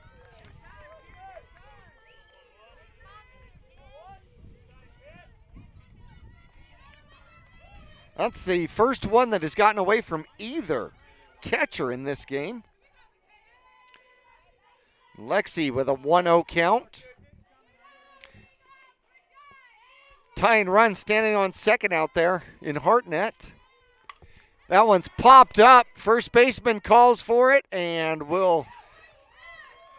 That's the first one that has gotten away from either catcher in this game. Lexi with a 1-0 count. Tying run standing on second out there in Hartnett. That one's popped up. First baseman calls for it and will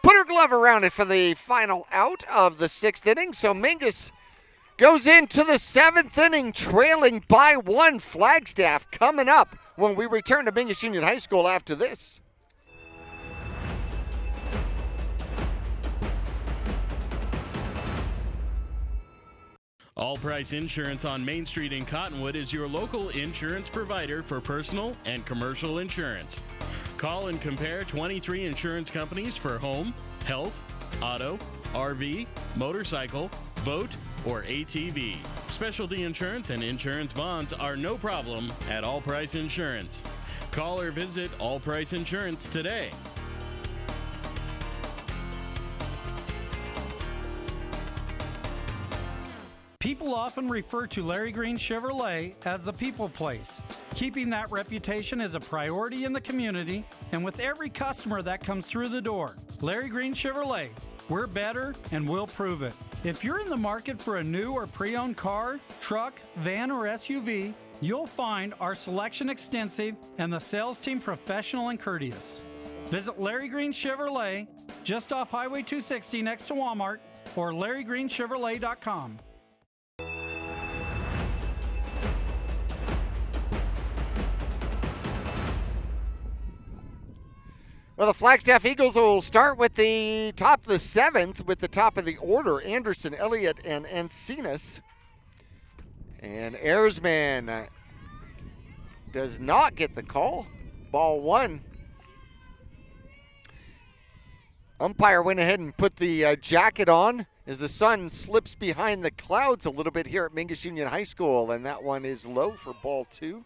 put her glove around it for the final out of the 6th inning. So Mingus goes into the 7th inning trailing by 1. Flagstaff coming up when we return to Mingus Union High School after this. All Price Insurance on Main Street in Cottonwood is your local insurance provider for personal and commercial insurance. Call and compare 23 insurance companies for home, health, auto, RV, motorcycle, boat, or ATV. Specialty insurance and insurance bonds are no problem at All Price Insurance. Call or visit All Price Insurance today. People often refer to Larry Green Chevrolet as the people place. Keeping that reputation is a priority in the community and with every customer that comes through the door. Larry Green Chevrolet, we're better and we'll prove it. If you're in the market for a new or pre-owned car, truck, van, or SUV, you'll find our selection extensive and the sales team professional and courteous. Visit Larry Green Chevrolet just off Highway 260 next to Walmart or LarryGreenChevrolet.com. Well, the Flagstaff Eagles will start with the top of the 7th with the top of the order, Anderson, Elliott, and Encinas. And Erzman does not get the call. Ball 1. Umpire went ahead and put the jacket on as the sun slips behind the clouds a little bit here at Mingus Union High School, and that one is low for ball 2.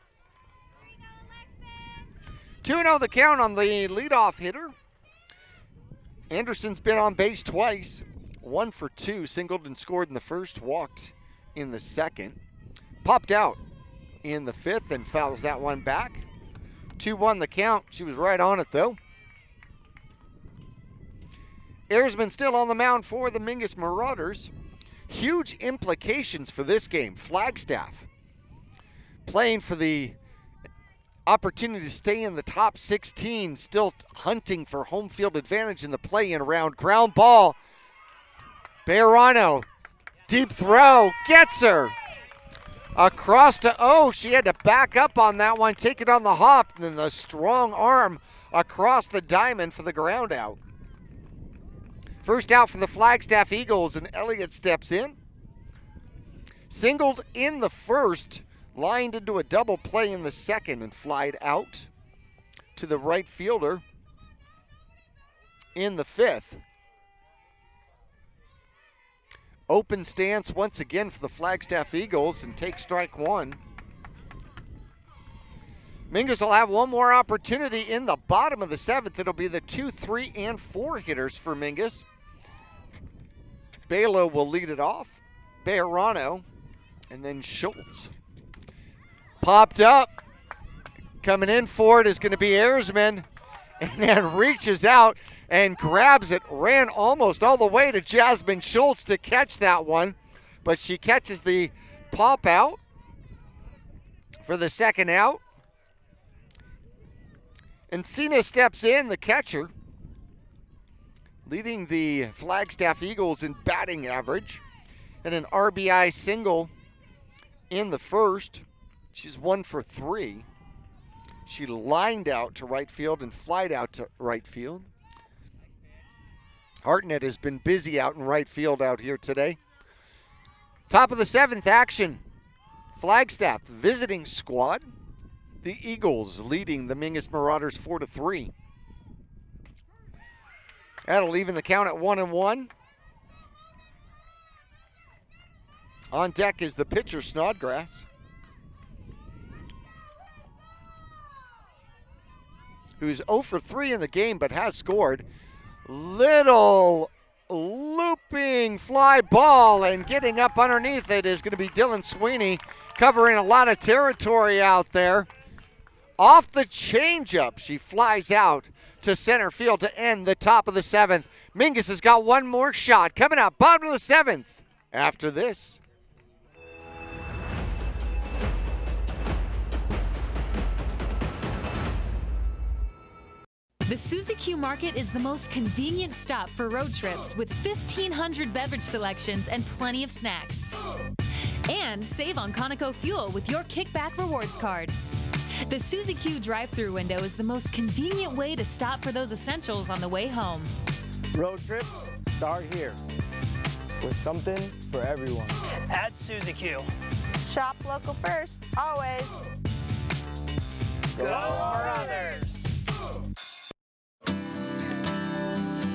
2-0 the count on the leadoff hitter. Anderson's been on base twice. 1 for 2, singled and scored in the first, walked in the second. Popped out in the fifth and fouls that one back. 2-1 the count. She was right on it, though. Airsman still on the mound for the Mingus Marauders. Huge implications for this game. Flagstaff playing for the opportunity to stay in the top 16, still hunting for home field advantage in the play-in round. Ground ball. Bejarano, deep throw, gets her. Across to O, she had to back up on that one, take it on the hop, and then the strong arm across the diamond for the ground out. First out for the Flagstaff Eagles, and Elliott steps in. Singled in the first, lined into a double play in the second, and flied out to the right fielder in the fifth. Open stance once again for the Flagstaff Eagles and take strike one. Mingus will have one more opportunity in the bottom of the seventh. It'll be the 2, 3, and 4 hitters for Mingus. Balo will lead it off. Bejarano, and then Schultz. Popped up. Coming in for it is going to be Airsman, and then reaches out and grabs it, ran almost all the way to Jasmine Schultz to catch that one, but she catches the pop out for the second out. Encina steps in, the catcher, leading the Flagstaff Eagles in batting average, and an RBI single in the first. She's 1 for 3. She lined out to right field and flied out to right field. Hartnett has been busy out in right field out here today. Top of the seventh action. Flagstaff visiting squad. The Eagles leading the Mingus Marauders 4-3. That'll even the count at 1-1. On deck is the pitcher, Snodgrass, who's 0 for 3 in the game but has scored. Little looping fly ball, and getting up underneath it is going to be Dylan Sweeney, covering a lot of territory out there. Off the changeup, she flies out to center field to end the top of the seventh. Mingus has got one more shot coming out, bottom of the seventh after this. The Suzy Q Market is the most convenient stop for road trips with 1,500 beverage selections and plenty of snacks. And save on Conoco fuel with your Kickback Rewards card. The Suzy Q drive-thru window is the most convenient way to stop for those essentials on the way home. Road trips start here with something for everyone. At Suzy Q. Shop local first, always. Go Marauders!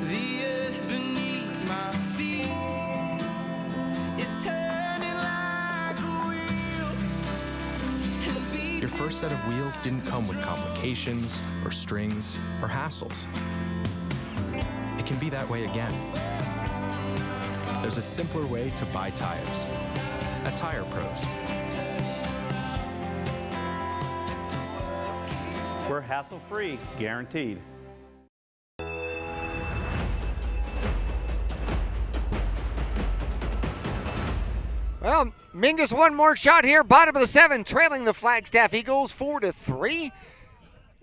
The earth beneath my feet is turning like a wheel. Your first set of wheels didn't come with complications, or strings, or hassles. It can be that way again. There's a simpler way to buy tires at Tire Pros. We're hassle-free, guaranteed. Well, Mingus one more shot here, bottom of the seventh, trailing the Flagstaff Eagles 4-3.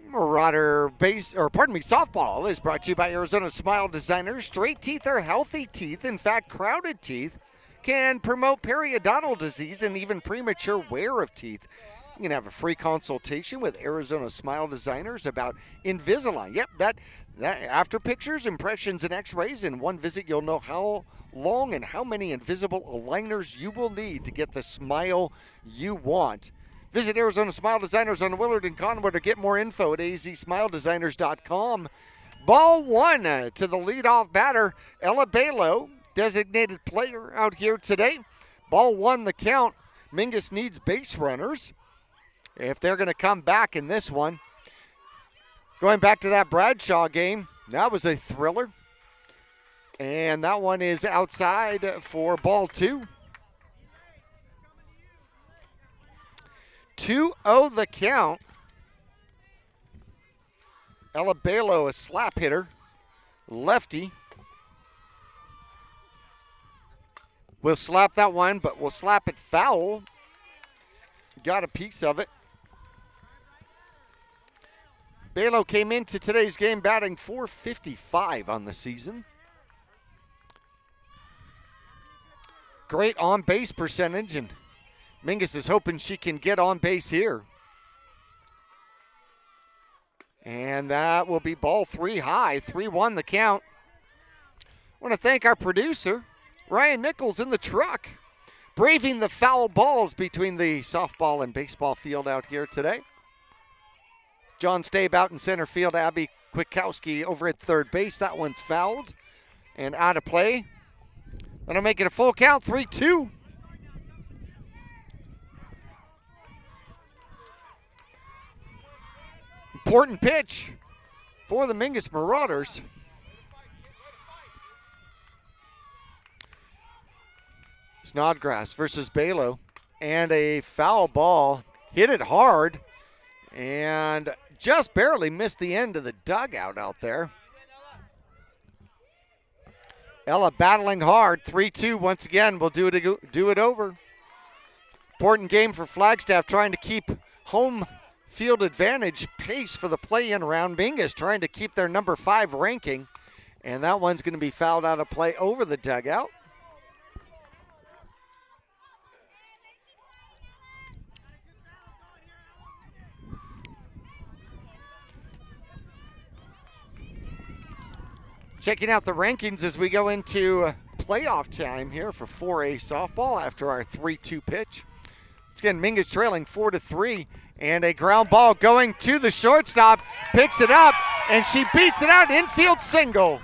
Marauder softball is brought to you by Arizona Smile Designers. Straight teeth are healthy teeth. In fact, crowded teeth can promote periodontal disease and even premature wear of teeth. You can have a free consultation with Arizona Smile Designers about Invisalign. Yep, that after pictures, impressions, and x-rays in one visit, you'll know how long and how many invisible aligners you will need to get the smile you want. Visit Arizona Smile Designers on Willard and Conwood or get more info at azsmiledesigners.com. Ball one to the leadoff batter, Ella Balo, designated player out here today. Ball one the count. Mingus needs base runners if they're going to come back in this one. Going back to that Bradshaw game, that was a thriller. And that one is outside for ball two. 2-0 the count. Ella Balo, a slap hitter. Lefty. We'll slap that one, but we'll slap it foul. Got a piece of it. Balo came into today's game batting .455 on the season. Great on-base percentage, and Mingus is hoping she can get on base here. And that will be ball 3 high, 3-1 the count. I want to thank our producer, Ryan Nichols, in the truck, braving the foul balls between the softball and baseball field out here today. John Stabe out in center field, Abby Kwiatkowski over at third base. That one's fouled and out of play. That'll make it a full count, 3-2. Important pitch for the Mingus Marauders. Snodgrass versus Balo, and a foul ball. Hit it hard and just barely missed the end of the dugout out there. Ella battling hard, 3-2 once again. We'll do it over. Important game for Flagstaff, trying to keep home field advantage pace for the play-in round. Mingus trying to keep their number 5 ranking, and that one's going to be fouled out of play over the dugout. Checking out the rankings as we go into playoff time here for 4A softball after our 3-2 pitch. Once again, Mingus trailing 4-3, and a ground ball going to the shortstop, picks it up, and she beats it out, infield single.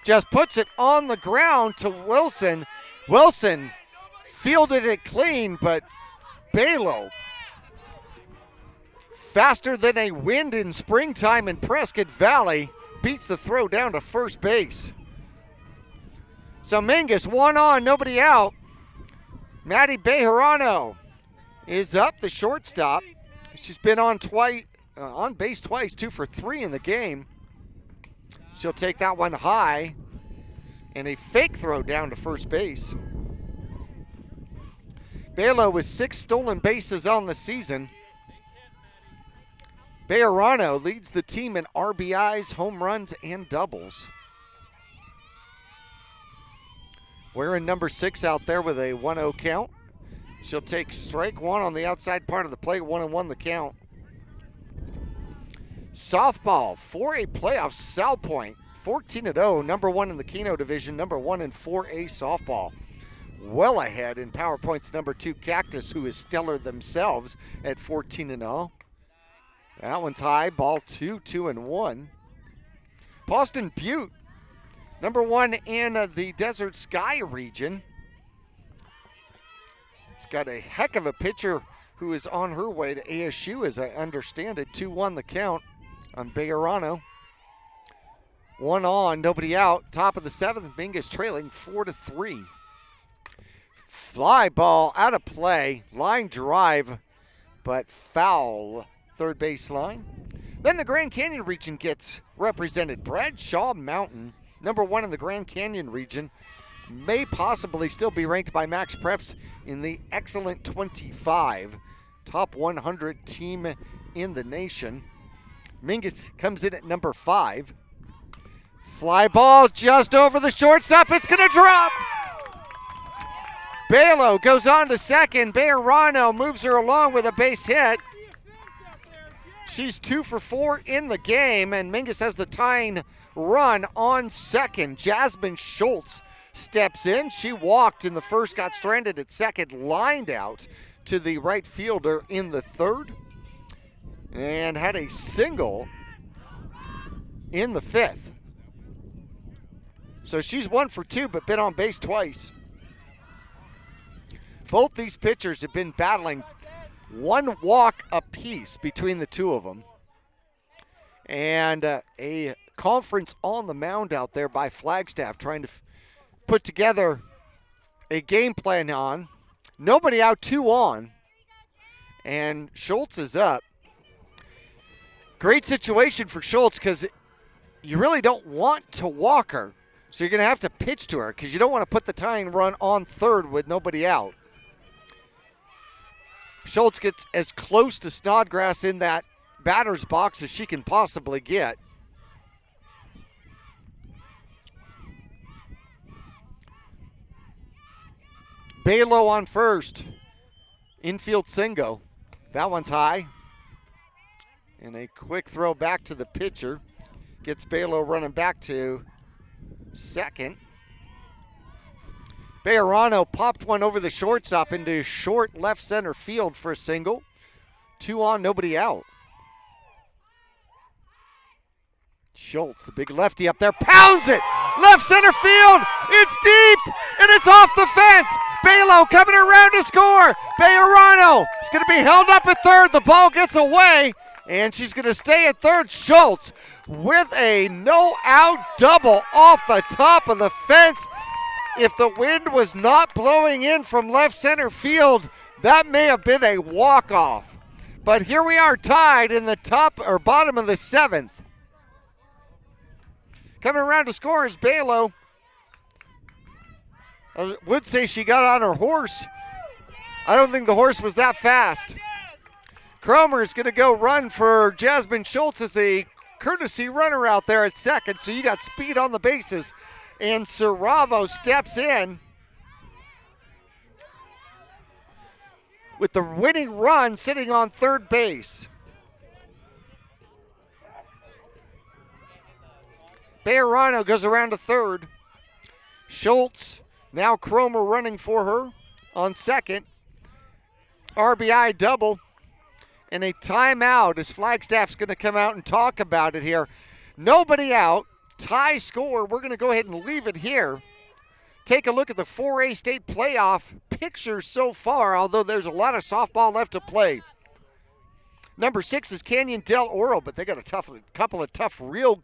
Just puts it on the ground to Wilson. Wilson fielded it clean, but Balo, faster than a wind in springtime in Prescott Valley, beats the throw down to first base. So Mingus, 1 on, nobody out. Maddie Bejarano is up, the shortstop. She's been on base twice, 2 for 3 in the game. She'll take that one high, and a fake throw down to first base. Balo with 6 stolen bases on the season. Bejarano leads the team in RBIs, home runs, and doubles. We're in number 6 out there with a 1-0 count. She'll take strike 1 on the outside part of the plate, 1-1 the count. Softball, 4A playoffs, South Point, 14-0, number 1 in the Keno division, number 1 in 4A softball. Well ahead in power points, number 2 Cactus, who is stellar themselves at 14-0. That one's high, ball 2, 2-1. Boston Butte, number 1 in the Desert Sky region. It's got a heck of a pitcher who is on her way to ASU, as I understand it. 2-1 the count on Bejarano. 1 on, nobody out. Top of the 7th, Mingus trailing 4-3. Fly ball out of play, line drive, but foul. Third base line. Then the Grand Canyon region gets represented. Bradshaw Mountain, number 1 in the Grand Canyon region, may possibly still be ranked by Max Preps in the excellent 25, top 100 team in the nation. Mingus comes in at number 5. Fly ball just over the shortstop. It's going to drop. Balo goes on to second. Bejarano moves her along with a base hit. She's 2 for 4 in the game, and Mingus has the tying run on second. Jasmine Schultz steps in. She walked in the first, got stranded at second, lined out to the right fielder in the third, and had a single in the 5th. So she's 1 for 2, but been on base twice. Both these pitchers have been battling 1 walk apiece between the 2 of them. And a conference on the mound out there by Flagstaff, trying to put together a game plan on. Nobody out, 2 on. And Schultz is up. Great situation for Schultz because you really don't want to walk her. So you're going to have to pitch to her because you don't want to put the tying run on third with nobody out. Schultz gets as close to Snodgrass in that batter's box as she can possibly get. Balo on first. Infield single. That one's high. And a quick throw back to the pitcher. Gets Balo running back to second. Bejarano popped one over the shortstop into short left center field for a single. 2 on, nobody out. Schultz, the big lefty up there, pounds it! Left center field! It's deep! And it's off the fence! Balo coming around to score! Bejarano is going to be held up at third. The ball gets away, and she's going to stay at third. Schultz with a no-out double off the top of the fence. If the wind was not blowing in from left center field, that may have been a walk-off. But here we are tied in the top or bottom of the 7th. Coming around to score is Balo. I would say she got on her horse. I don't think the horse was that fast. Cromer is going to go run for Jasmine Schultz as a courtesy runner out there at second, so you got speed on the bases. And Saravo steps in with the winning run sitting on third base. Bejarano goes around to third. Schultz, now Cromer running for her on second. RBI double. And a timeout as Flagstaff's going to come out and talk about it here. Nobody out. Tie score. We're going to go ahead and leave it here. Take a look at the 4A state playoff pictures so far, although there's a lot of softball left to play. Number 6 is Canyon Del Oro, but they got a couple of tough real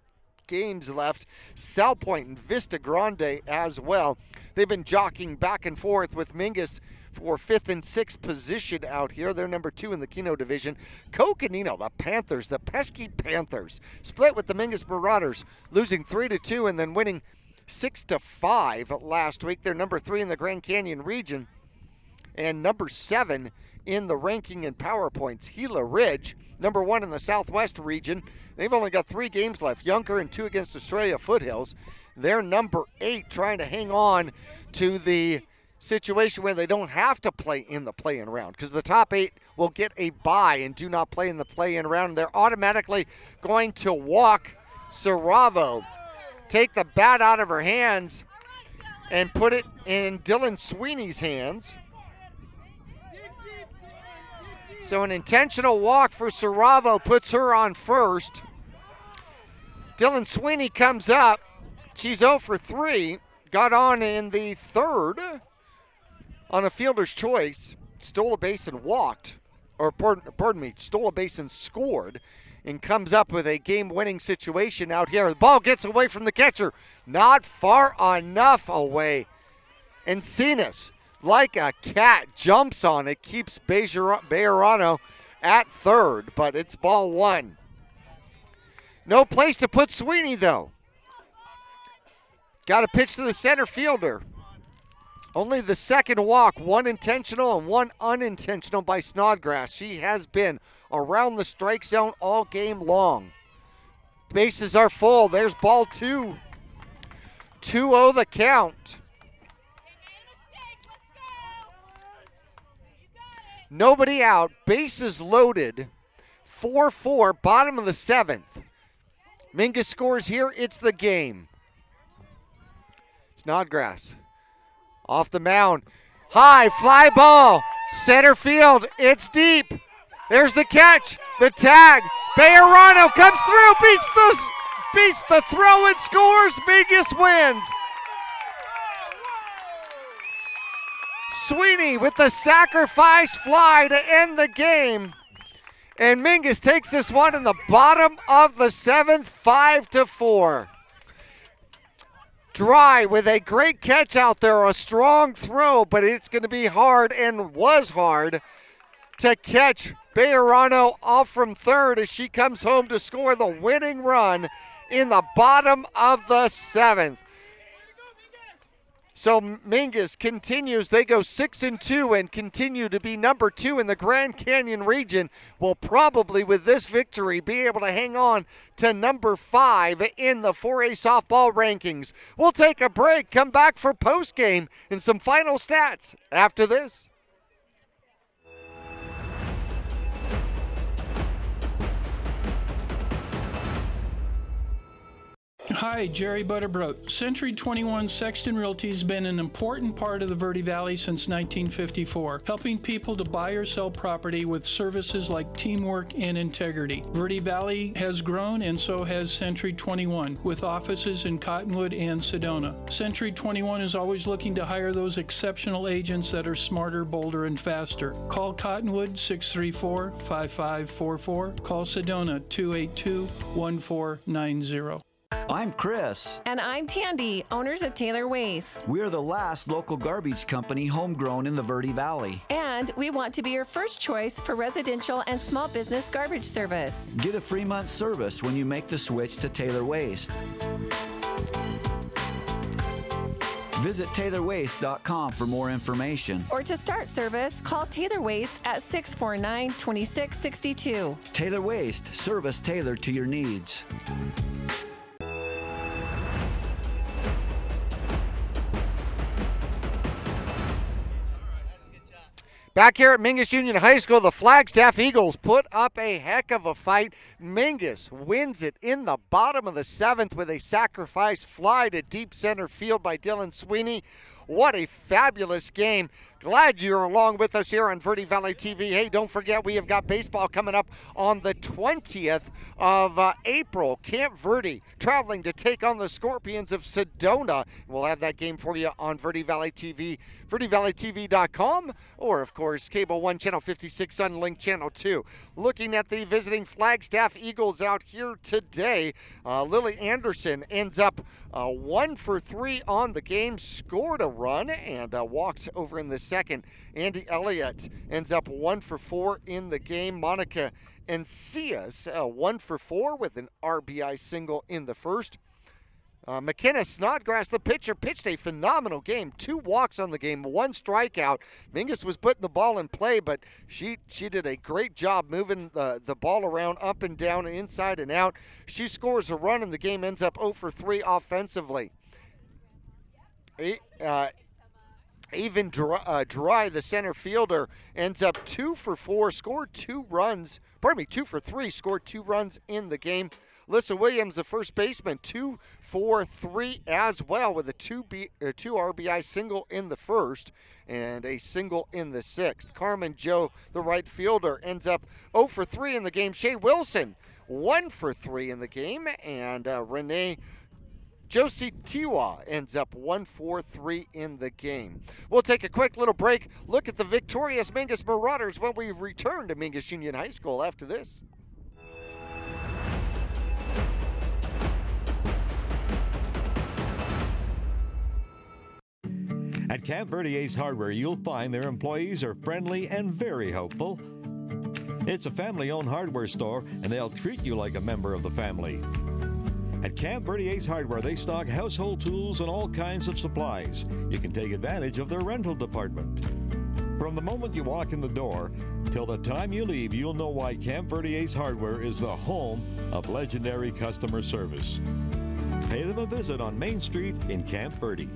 games left. South Point and Vista Grande as well. They've been jockeying back and forth with Mingus for 5th and 6th position out here. They're number 2 in the Keno division. Coconino, the Panthers, the pesky Panthers, split with the Mingus Marauders, losing 3-2 and then winning 6-5 last week. They're number 3 in the Grand Canyon region and number 7 in the ranking and power points. Gila Ridge, number 1 in the Southwest region. They've only got 3 games left, Yunker and 2 against Australia Foothills. They're number 8, trying to hang on to the situation where they don't have to play in the play-in round because the top 8 will get a bye and do not play in the play-in round. They're automatically going to walk Saravo, take the bat out of her hands and put it in Dylan Sweeney's hands. So an intentional walk for Saravo puts her on first. Dylan Sweeney comes up. She's 0 for 3. Got on in the third on a fielder's choice. Stole a base and walked. Or pardon me, stole a base and scored. And comes up with a game-winning situation out here. The ball gets away from the catcher. Not far enough away. Encinas, like a cat, jumps on it, keeps Bejarano at third, but it's ball 1. No place to put Sweeney, though. Got a pitch to the center fielder. Only the second walk, 1 intentional and 1 unintentional by Snodgrass. She has been around the strike zone all game long. Bases are full. There's ball 2. 2-0 the count. Nobody out, bases loaded, 4-4, bottom of the 7th. Mingus scores here, it's the game. Snodgrass off the mound. High, fly ball, center field, it's deep. There's the catch, the tag. Bejarano comes through, beats the throw and scores. Mingus wins. Sweeney with the sacrifice fly to end the game. And Mingus takes this one in the bottom of the 7th, 5-4. Dry with a great catch out there, a strong throw, but it's going to be hard and was hard to catch Bejarano off from third as she comes home to score the winning run in the bottom of the 7th. So Mingus continues. They go 6-2 and continue to be number 2 in the Grand Canyon region. Will probably, with this victory, be able to hang on to number 5 in the 4A softball rankings. We'll take a break, come back for postgame and some final stats after this. Hi, Jerry Butterbrook. Century 21 Sexton Realty has been an important part of the Verde Valley since 1954, helping people to buy or sell property with services like teamwork and integrity. Verde Valley has grown, and so has Century 21, with offices in Cottonwood and Sedona. Century 21 is always looking to hire those exceptional agents that are smarter, bolder, and faster. Call Cottonwood 634-5544. Call Sedona 282-1490. I'm Chris. And I'm Tandy, owners of Taylor Waste. We're the last local garbage company homegrown in the Verde Valley. And we want to be your first choice for residential and small business garbage service. Get a free month service when you make the switch to Taylor Waste. Visit TaylorWaste.com for more information. Or to start service, call Taylor Waste at 649-2662. Taylor Waste, service tailored to your needs. Back here at Mingus Union High School, the Flagstaff Eagles put up a heck of a fight. Mingus wins it in the bottom of the 7th with a sacrifice fly to deep center field by Dylan Sweeney. What a fabulous game. Glad you're along with us here on Verde Valley TV. Hey, don't forget we have got baseball coming up on the 20th of April. Camp Verde traveling to take on the Scorpions of Sedona. We'll have that game for you on Verde Valley TV, verdevalleytv.com, or of course Cable 1 Channel 56 Sunlink Channel 2. Looking at the visiting Flagstaff Eagles out here today, Lily Anderson ends up 1 for 3 on the game, scored a run and walked over in the second. Andy Elliott ends up 1 for 4 in the game. Monica Encias 1 for 4 with an RBI single in the first. McKenna Snodgrass, the pitcher, pitched a phenomenal game. 2 walks on the game, 1 strikeout. Mingus was putting the ball in play, but she did a great job moving the ball around up and down and inside and out. She scores a run, and the game ends up 0 for 3 offensively. Even Dry, the center fielder, ends up 2 for 4, scored 2 runs. 2 for 3, scored 2 runs in the game. Lissa Williams, the first baseman, 2 for 3 as well, with a 2 RBI single in the first and a single in the 6th. Carmen Joe, the right fielder, ends up 0 for 3 in the game. Shay Wilson, 1 for 3 in the game, and Renee Josie Tiwa ends up 1 for 3 in the game. We'll take a quick little break, look at the victorious Mingus Marauders when we return to Mingus Union High School after this. At Camp Verde Ace Hardware, you'll find their employees are friendly and very helpful. It's a family-owned hardware store, and they'll treat you like a member of the family. At Camp Verde Ace Hardware, they stock household tools and all kinds of supplies. You can take advantage of their rental department. From the moment you walk in the door till the time you leave, you'll know why Camp Verde Ace Hardware is the home of legendary customer service. Pay them a visit on Main Street in Camp Verde.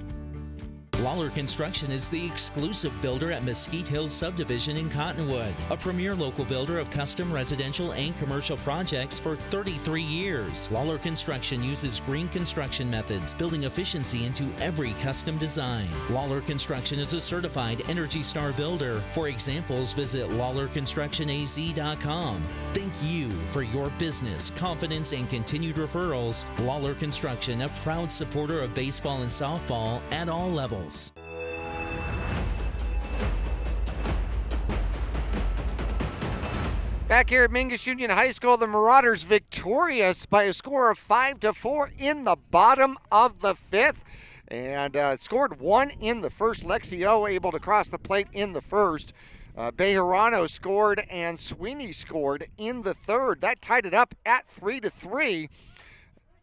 Lawler Construction is the exclusive builder at Mesquite Hills Subdivision in Cottonwood, a premier local builder of custom residential and commercial projects for 33 years. Lawler Construction uses green construction methods, building efficiency into every custom design. Lawler Construction is a certified Energy Star builder. For examples, visit LawlerConstructionAZ.com. Thank you for your business, confidence, and continued referrals. Lawler Construction, a proud supporter of baseball and softball at all levels. Back here at Mingus Union High School, the Marauders victorious by a score of 5-4 in the bottom of the 5th. and scored 1 in the first. Lexio able to cross the plate in the first. Bejarano scored and Sweeney scored in the third. That tied it up at 3-3.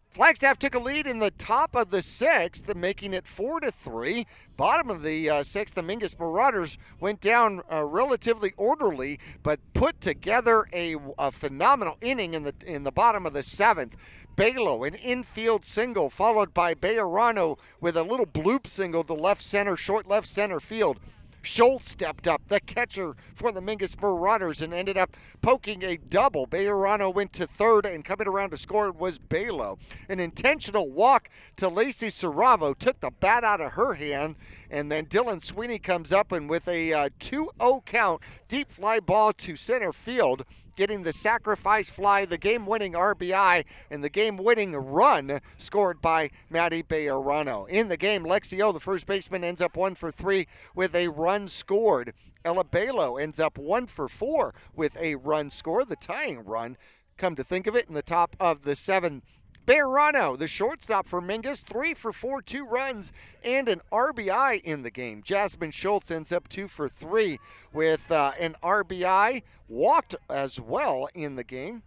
Flagstaff took a lead in the top of the 6th, making it 4-3. Bottom of the 6th, the Mingus Marauders went down relatively orderly, but put together a phenomenal inning in the bottom of the 7th. Balo, an infield single, followed by Bejarano with a little bloop single to left center, short left center field. Schultz stepped up, the catcher for the Mingus Marauders, and ended up poking a double. Bejarano went to third, and coming around to score was Balo. An intentional walk to Lacey Saravo took the bat out of her hand, and then Dylan Sweeney comes up and with a 2-0 count, deep fly ball to center field, getting the sacrifice fly, the game-winning RBI, and the game-winning run scored by Maddie Bejarano. In the game, Lexio, the first baseman, ends up 1 for 3 with a run scored. Ella Balo ends up 1 for 4 with a run scored, the tying run, come to think of it, in the top of the 7th. Bejarano, the shortstop for Mingus, 3 for 4, 2 runs, and an RBI in the game. Jasmine Schultz ends up 2 for 3 with an RBI, walked as well in the game.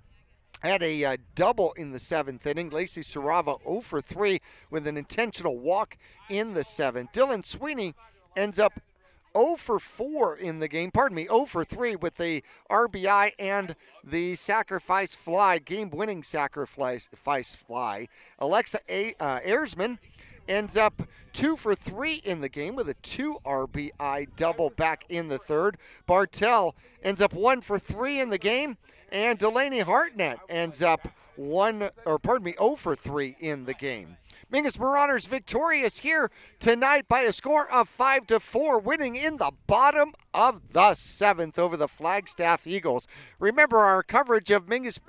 Had a double in the 7th inning. Lacey Sarava 0 for 3 with an intentional walk in the 7th. Dylan Sweeney ends up 0 for 4 in the game, 0 for 3 with the RBI and the sacrifice fly, game-winning sacrifice fly. Alexa Ayersman ends up 2 for 3 in the game with a 2 RBI double back in the 3rd. Bartell ends up 1 for 3 in the game, and Delaney Hartnett ends up 0 for 3 in the game. Mingus Marauders victorious here tonight by a score of 5-4, winning in the bottom of the 7th over the Flagstaff Eagles. Remember, our coverage of Mingus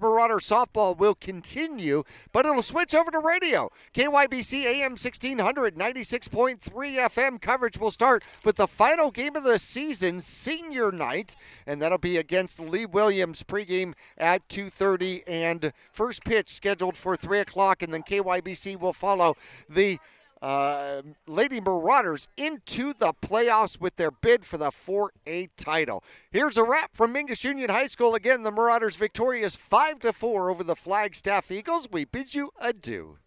Marauder softball will continue, but it'll switch over to radio. KYBC AM 1600, 96.3 FM coverage will start with the final game of the season, senior night, and that'll be against Lee Williams pregame at 2:30, and first pitch scheduled for 3 o'clock, and then KYBC will follow the Lady Marauders into the playoffs with their bid for the 4A title. Here's a wrap from Mingus Union High School. Again, the Marauders victorious 5-4 over the Flagstaff Eagles. We bid you adieu.